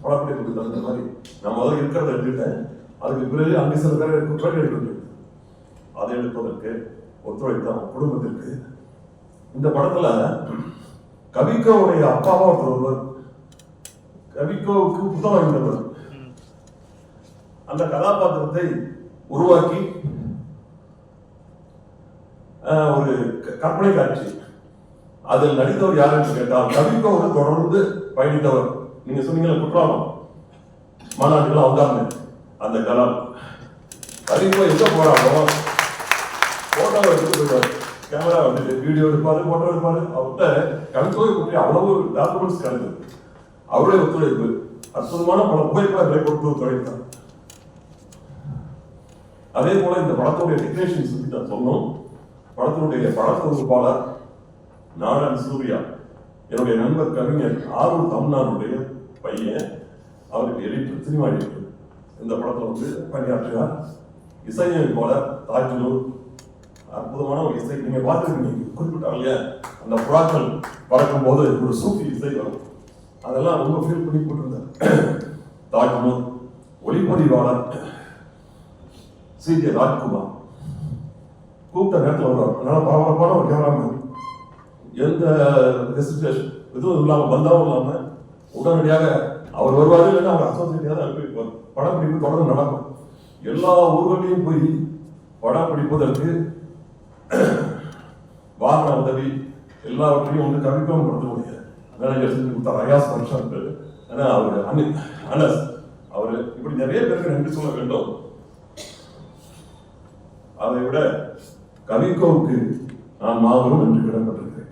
S4: படப்படி கொடுத்து தகுந்த மாதிரி நான் முதல்ல இருக்கிறத எடுத்துக்கிட்டேன். அதுக்கு பிறகு அங்கே சில பேர் குற்றவாளி எடுக்க அதை எடுப்பதற்கு ஒத்துழைத்த குடும்பத்திற்கு. இந்த படத்துல கவிக்கோவுடைய அப்பாவா ஒருத்தர், கவிக்கோவுக்கு புத்தகம் வாங்கினவர், அந்த கதாபாத்திரத்தை உருவாக்கி ஒரு கற்பனை காட்சி அதில் நடித்தவர் யார் என்று கேட்டால் கவிக்கோவோடு தொடர்ந்து பயணித்தவர். நீங்க சொன்னீங்களா குற்றாலம் மாநாட்டுலாம் வந்தாங்க. அந்த கலாம் கவிக்கோ எங்க போறாரோ போட்டோவை எடுத்து போயிடுவார். கேமரா வந்துட்டு வீடியோ எடுப்பாரு, போட்டோ எடுப்பாரு. அவர்கிட்ட கவிக்கோவை பற்றி அவ்வளவு டாக்குமெண்ட்ஸ் கிடைக்குது. அவருடைய ஒத்துழைப்பு அற்புதமான பல புகைப்படங்களை கொடுத்து ஒத்துழைத்தார். அதே போல இந்த படத்துடைய டெக்னீஷியன் சொல்லி நான் சொன்னோம். படத்தினுடைய படத்தொகுப்பாளர் நாடன் சூர்யா, என்னுடைய நண்பர் கவிஞர் ஆரூர் தமிழ்நாடுடைய பையன். அவருக்கு எடிட்டர், சினிமா எடிட்டர். இந்த படத்துல வந்து பணியாற்றுகிறார். இசையமைப்பாளர் தாஜ்னூர், அற்புதமான ஒரு இசை. நீங்க பார்த்துருக்கீங்க குறிப்பிட்டாங்க இல்லையா, அந்த புறாக்கள் பறக்கும் போது ஒரு சூஃபி இசை வரும். அதெல்லாம் ரொம்ப ஃபீல் பண்ணி போட்டிருந்தார் தாஜ்னூர். ஒளிப்பதிவாளர் சி.கே. ராஜ்குமார். கூப்பிட்ட நேரத்தில் வருவார். அதனால பரபரப்பான ஒரு கேமராமேன். எந்த ஹெசிடேஷன் எதுவும் இல்லாமல் பந்தாவும் இல்லாமல் உடனடியாக அவர் வருவார். இல்லைன்னா அவர் அசோசியேட்டாக அனுப்பி வைப்பார். படம் பிடிப்பு தொடர்ந்து நடக்கும். எல்லா ஊர்களையும் போய் படம் பிடிப்பதற்கு வாகன உதவி எல்லாவற்றையும் வந்து கவிக்கம் படுத்தக்கூடிய மேனேஜர் செஞ்சு கொடுத்தார். அயாஸ் வருஷம் பேர். ஏன்னா அவர் அனஸ் அவர் இப்படி நிறைய பேருக்கு நன்றி சொல்ல வேண்டும். அதை விட கவிக்கோவுக்கு நான் மாபெரும் நன்றி கடன்பட்டிருக்கிறேன்.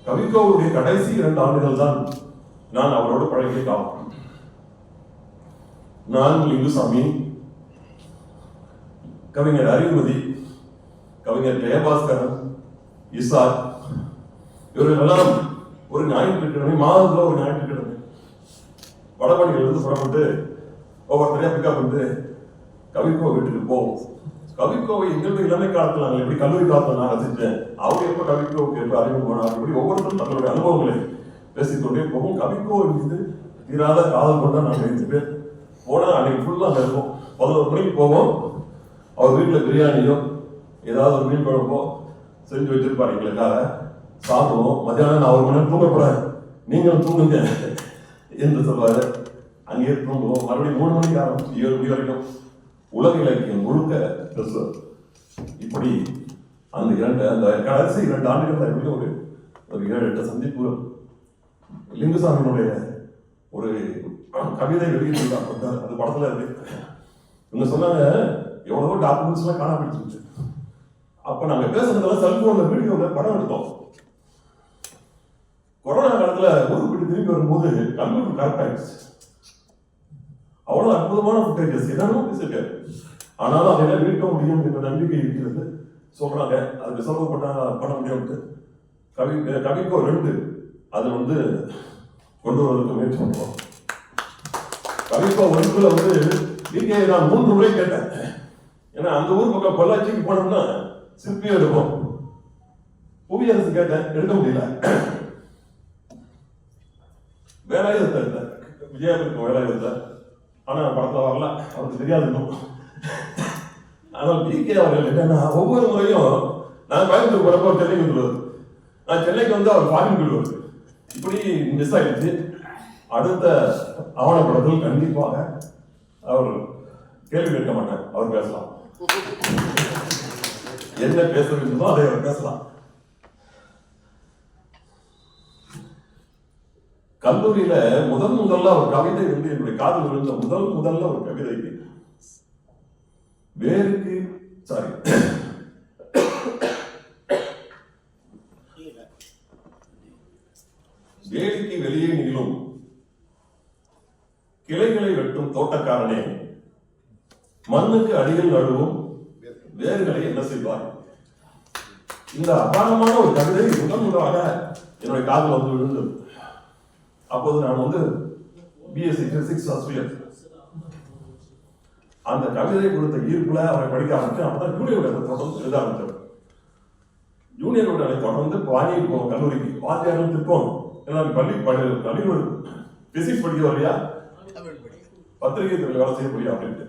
S4: கவிக்கோவுடைய கடைசி 2 ஆண்டுகள் தான் நான் அவரோடு பழகிய காலம். நான், லிங்குசாமி, கவிஞர் அறிவுமதி, கவிஞர் ஜெயபாஸ்கரன், இசாக், இவர்கள் எல்லாம் ஒரு ஞாயிற்றுக்கிழமை மாதத்துல ஒரு ஞாயிற்றுக்கிழமை வடபணியிலிருந்து புறப்பட்டு ஒவ்வொருத்தரையா பிக்கப் பண்ணிட்டு கவிக்கோ வீட்டுக்கு போவோம். கவிக்கோவை எங்களுடைய இளமை காலத்தில் நாங்கள் எப்படி கல்லூரி காலத்தில் நான் ரசித்தேன், அவர் எப்போ கவிக்கோவுக்கு எப்போ அறிமுகம் போனார், இப்படி ஒவ்வொருத்தரும் தங்களுடைய அனுபவங்களை பேசிக்கொண்டே போகும். கவிக்கோவின் மீது தீராத காதல் கொண்டா நாங்கள் 5 பேர் போனால் அன்னைக்கு ஃபுல்லாக அங்கே இருப்போம். 11 மணிக்கு போவோம். அவர் வீட்டில் பிரியாணியோ ஏதாவது ஒரு மீன் குழம்போ செஞ்சு வச்சிருப்பாரு எங்களுக்காக. சாப்பிடுவோம். மத்தியானம் நான் 1 மணி நேரம் தூங்க போறேன், நீங்களும் தூங்குங்க என்று சொல்வாரு. அங்கேயே தூங்குவோம். மறுபடியும் 3 மணிக்கு ஆரம்பிச்சு 7 மணி வரைக்கும் உலக இலக்கியம் முழுக்க பேசுவார். இப்படி அந்த கடைசி 2 ஆண்டுகள் எப்படி ஒரு 7-8 சந்திப்புகள். லிங்குசாமியினுடைய ஒரு கவிதை வெளியிட்டிருக்காங்க, அது படத்துல இருக்கு. இவங்க சொன்னாங்க எவ்வளவோ டாக்குமெண்ட்ஸ் எல்லாம் காண போயிடுச்சு. அப்ப நாங்க பேசுறதெல்லாம் செல்போன்ல வீடியோல படம் எடுத்தோம். கொரோனா காலத்துல ஊருக்கு போயிட்டு திரும்பி வரும்போது கம்ப்யூட்டர் கரெக்ட் ஆயிடுச்சு. அவ்வளவு அற்புதமான ஃபுட்டேஜஸ் என்னன்னு பேசிருக்காரு. ஆனாலும் அதையெல்லாம் மீட்க முடியும் என்ற நம்பிக்கை இருக்கிறது. சொல்றாங்க அதுக்கு செலவு பண்ண முடியும்ட்டு. கவிக்கோ 2 அதை வந்து கொண்டு வருவதற்கு முயற்சி பண்ணுவோம். கவிக்கோ 1 வந்து நீங்க நான் 3 முறை கேட்டேன். ஏன்னா அந்த ஊர் பக்கம் பொள்ளாச்சிக்கு போனோம்னா சிற்பியும் எடுப்போம். புவியரசு கேட்டேன், எடுக்க முடியல. வேலாயுதத்தை இல்லை, விஜயாவுக்கு வேலாயுதத்தை. ஆனா படத்துல வரல, அவருக்கு தெரியாது இன்னும். ஆனால் பிகே அவர்கள் என்னன்னா ஒவ்வொரு முறையும் நான் கோயம்புத்தூர் போறப்போ சென்னைக்கு வந்துடுவார், நான் சென்னைக்கு வந்து அவர் ஃபாரின் போயிடுவார். இப்படி மிஸ் ஆயிடுச்சு. அடுத்த ஆவணப்படத்தில் கண்டிப்பாக அவர் கேள்வி கேட்க மாட்டார், அவர் பேசலாம். என்ன பேச வேண்டுமோ அதை அவர் பேசலாம். கல்லூரியில முதல்ல ஒரு கவிதை வந்து என்னுடைய காதல் விழுந்த முதல்ல ஒரு கவிதை வேருக்கு வேலிக்கு வெளியே நிகழும் கிளைகளை வெட்டும் தோட்டக்காரனே, மண்ணுக்கு அடியில் நடுவும் வேர்களை என்ன செய்வார்? இந்த அபாரமான ஒரு கவிதை முதலாக என்னுடைய காதல் வந்து விழுந்தது. அப்போது நான் வந்து பிஎஸ்சி பிசிக்ஸ் ஆசிரியர். அந்த கவிதை கொடுத்த ஈர்ப்புல அவரை படிக்க ஆரம்பிச்சு. அப்பதான் ஜூனியர் தொடர்ந்து எழுத ஆரம்பிச்சார். ஜூனியர் தொடர்ந்து வாங்கிட்டு போவோம் கல்லூரிக்கு, வாத்தியாரும் திப்போம். பள்ளிக்கூட பிசிக்ஸ் படிக்க வரையா, பத்திரிகை துறையில் வேலை செய்ய முடியும் அப்படின்ட்டு.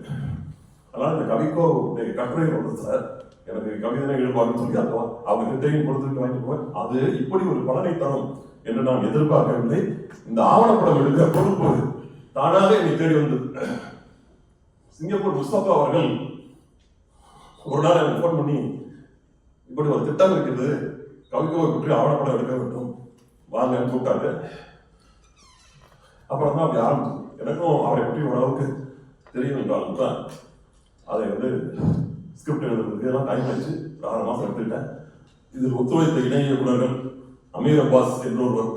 S4: அதனால இந்த கவிக்கோ கட்டுரை கொடுத்து சார் எனக்கு கவிதை எழுப்பாருன்னு சொல்லி அவங்க கிட்டையும் கொடுத்துட்டு வாங்கிட்டு போவேன். அது இப்படி ஒரு பலனை தரும் என்று நான் எதிர்பார்க்கவில்லை. இந்த ஆவணப்படம் எடுக்க பொறுப்பு தானாக என்னை தேடி வந்தது. சிங்கப்பூர் முஸ்தபா அவர்கள் ஒரு நாள் எனக்கு போன் பண்ணி இப்படி ஒரு திட்டம் இருக்குது, கவிக்கோவை பற்றி ஆவணப்படம் எடுக்க வேண்டும் வாங்க கூப்பிட்டாரு. அப்புறம் தான் அப்படி ஆரம்பிச்சு. எனக்கும் அவரை பற்றி ஓரளவுக்கு தெரியும் என்றாலும் தான் அதை வந்து ஸ்கிரிப்ட் எழுதுறதுக்கு எல்லாம் டைம் ஆச்சு. ஒரு 6 மாதம் எடுத்துக்கிட்டேன். இதில் ஒத்துழைத்த இணை இயக்குநர்கள் அமீர் அப்பாஸ் என்ற ஒருவர்,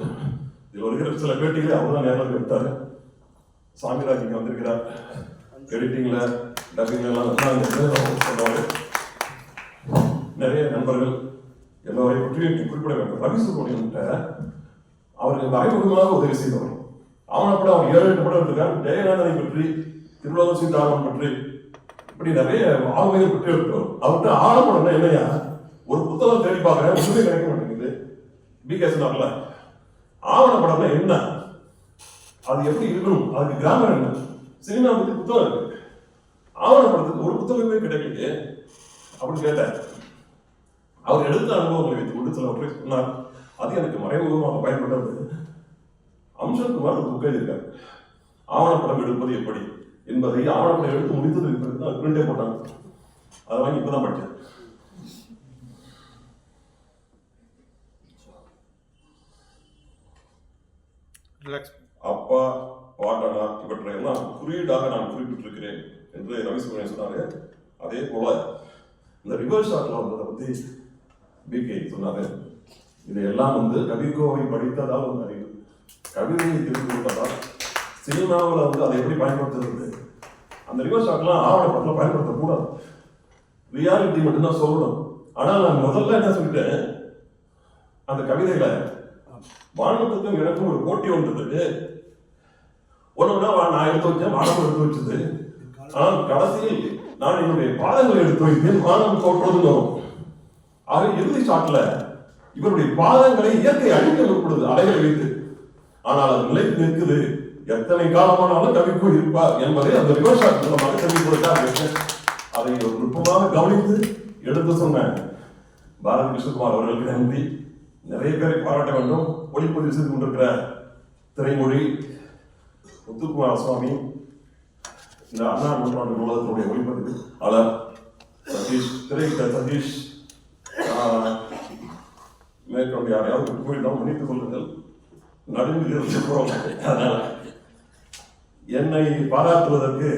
S4: இதில் வருகிற சில பேட்டிகளை அவர் தான் நேரில் எடுத்தாரு. சாமிராஜ் இங்கே வந்திருக்கிறார், எடிட்டிங்ல டப்பிங்ல எல்லாம் சொன்னாரு. நிறைய நண்பர்கள் எல்லோரையும் பற்றி குறிப்பிட வேண்டும். ரவி சுப்ரமணியன்கிட்ட அவருக்கு மறைமுகமாக உதவி செய்தவர். ஆவணப்படம் அவர் 7-8 படம் எடுத்திருக்காரு. ஜெயகாந்தனை பற்றி, திருவள்ளுவர் சீதாராமன் பற்றி, இப்படி நிறைய ஆளுமையை பற்றி எடுத்தவர். அவர்கிட்ட ஆவணப்படம்னா என்னையா, ஒரு புத்தகம் தேடி பார்க்கிறேன், ஒன்றுமே கிடைக்க மாட்டேங்குது. பிகே சொன்னார்ல, ஆவணப்படம்னா என்ன, அது எப்படி இருக்கணும், அதுக்கு கிராமர் என்ன, சினிமா பத்தி புத்தகம் இருக்கு, ஆவணப்படத்துக்கு ஒரு புத்தகமே கிடைக்கலையே அப்படின்னு கேட்டார். அவர் எடுத்த அனுபவங்களை வைத்துக் கொண்டு சிலவற்றை சொன்னார். அது எனக்கு மறைமுகமாக பயன்பட்டது. அம்சகுமார் ஒரு புக் எழுதியிருக்காரு, ஆவணப்படம் எடுப்பது எப்படி என்பதை. ஆவணப்படம் எடுத்து முடித்ததுக்கு பிறகு பிரிண்டே போட்டாங்க. அதை வாங்கி இப்பதான் படித்தேன். அப்பா பாட்டனார் இவற்றையெல்லாம் குறியீடாக நான் குறிப்பிட்டிருக்கிறேன் என்று ரவி சுப்ரமணியன் சொன்னாரு. அதே போல இந்த ரிவர்ஸ் ஷாட்ல வந்ததை பத்தி பிகே சொன்னாரு. இதையெல்லாம் வந்து கவிக்கோவை படித்ததால் ஒரு அறிவு, கவிதையை தெரிந்து கொண்டதால், சினிமாவில் வந்து அதை எப்படி பயன்படுத்துறது, அந்த ரிவர்ஸ் ஷாட்லாம் ஆவணப்படத்தில் பயன்படுத்தக்கூடாது, ரியாலிட்டி மட்டும்தான் சொல்லணும். ஆனால் நான் முதல்ல என்ன சொல்லிட்டேன், அந்த கவிதைகளை வானத்துக்கும் எனக்கும் ஒரு போட்டி வந்தது. ஒண்ணுன்னா நான் எடுத்து வச்சேன், வானம் எடுத்து வச்சது. ஆனால் கடைசியில் நான் என்னுடைய பாதங்களை எடுத்து வைத்தேன், வானம் தோற்றுவது வரும். ஆக இறுதி ஷாட்ல இவருடைய பாதங்களை இயற்கை அழிக்க முற்படுது அலைகளை வைத்து. ஆனால் அது நிலைத்து நிற்குது. எத்தனை காலமானாலும் கவிக்கோ இருப்பார் என்பதை அந்த ரிவர்ஸ் ஷாட் மூலமாக தெரிவித்து கொடுத்தார். அதை ஒரு நுட்பமாக கவனித்து எடுத்து சொன்ன பாரதி கிருஷ்ணகுமார் அவர்களுக்கு நன்றி. நிறைய பேரை பாராட்ட வேண்டும். ஒளிப்பதிவு செய்து கொண்டிருக்கிற திரைமொழி முத்துக்குமார் சுவாமி, இந்த அண்ணா நூற்றாண்டு நூலகத்தினுடைய ஒளிப்பதிவாளர் சதீஷ், திரையிட்ட சதீஷ், மேற்கொண்டு யாரையாவது போயிட்டாலும் மன்னித்துக் கொள்ளுங்கள், நடுங்கு போறோம். அதனால என்னை பாராட்டுவதற்கு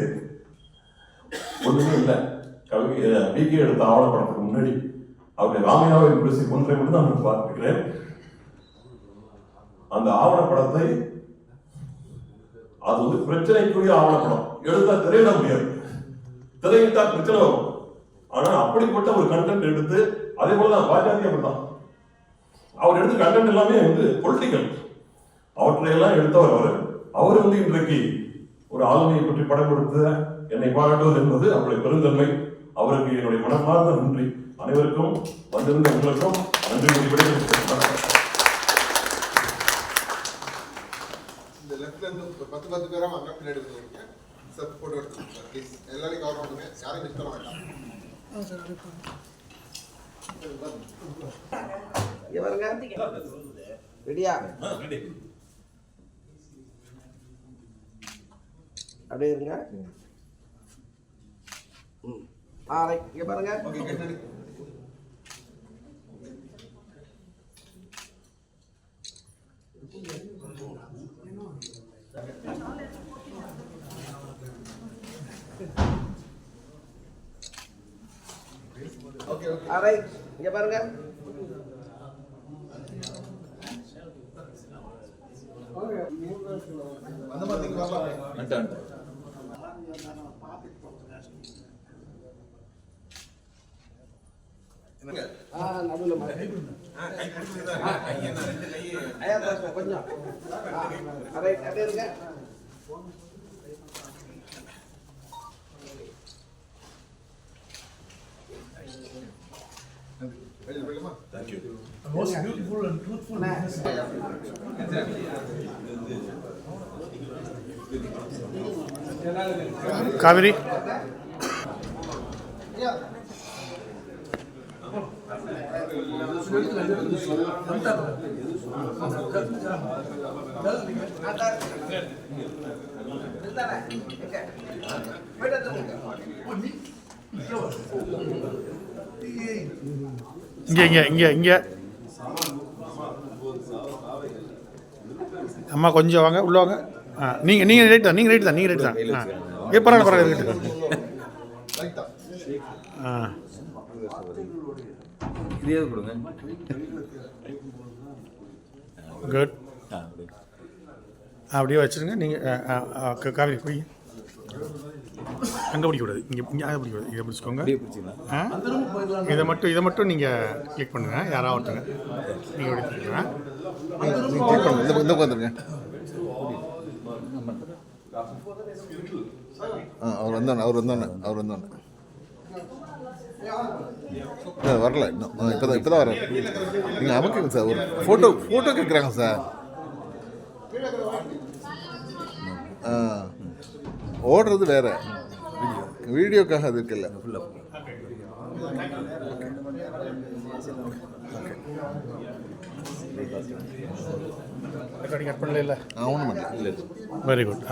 S4: ஒண்ணுமே இல்லை. பிகே எடுத்த ஆவணப்படத்துக்கு முன்னாடி அவருடைய ராமையாவை பேசி ஒன்றை மட்டும் நான் பார்க்கிறேன். அந்த ஆவணப்படத்தை, அது வந்து பிரச்சனைக்குரிய ஆவணப்படம், எடுத்தா திரையிட முடியாது. திரையிட்டா பிரச்சனை வரும். ஆனா அப்படிப்பட்ட ஒரு கண்டென்ட் எடுத்து, அதே போலதான் பாஜக அப்படிதான். அவர் எடுத்த கண்டென்ட் எல்லாமே பொலிட்டிக்கல். அவற்றையெல்லாம் எடுத்தவர் அவர் இன்றைக்கு ஒரு ஆளுமையை பற்றி படம் கொடுத்து என்னை பாராட்டுவது என்பது அவருடைய பெருந்தன்மை. அவருக்கு என்னுடைய மனமார்ந்த நன்றி. அனைவருக்கும் வந்திருந்த உங்களுக்கும் நன்றி.
S3: இந்த லெஃப்ட்ல இருந்து 10 பேரா அங்க பின்னாடி வந்துருங்க. சார் போட்டோ எடுத்துங்க ப்ளீஸ். எல்லாரையும் கவர் பண்ணுங்க. யாரையும் மிஸ் பண்ண வேண்டாம்.
S5: இங்க பாருங்க. ரெடியா? அப்படியே இருங்க. ரைட். இங்க பாருங்க.
S3: Okay get ready. Okay okay
S5: right. இங்க பாருங்க.
S3: அந்த மாதிரி நீங்க வரலாம்.
S5: நடுவுல கொஞ்சம் ரைட். அப்படியே இருங்க.
S4: Thank you.
S1: The most beautiful and truthful business.
S2: Kaveri இங்கே இங்கே இங்கே இங்கே அம்மா கொஞ்சம் வாங்க உள்ள வாங்க. நீங்கள் ரைட் தான், நீங்கள் ரைட் தான், நீங்கள் ரைட் தான். பரவாயில்ல பரவாயில்ல இருக்கட்டும். குட். அப்படியே வச்சுருங்க. நீங்கள் காவேரி போய் அங்கே பிடிக்கக்கூடாது, இங்கே இங்கே அங்கே பிடிக்கக்கூடாது, இதை பிடிச்சிக்கோங்க. இதை மட்டும் நீங்கள் கிளிக் பண்ணுங்கள். யாராவது ஒருத்தங்க நீங்கள் பிடிச்சிக்கோங்க.
S3: இந்த உட்காந்துருங்க. அவர் வந்தோன்னே வரல இன்னும். இப்போதான் வர. நீங்கள் அமுக்குங்க சார். ஒரு ஃபோட்டோ கேட்குறாங்க சார். ஓடுறது வேற, வீடியோக்காக அது இருக்குல்ல.
S2: கட் பண்ணல.
S3: ஒன்றும் பண்ணல.
S2: Very good.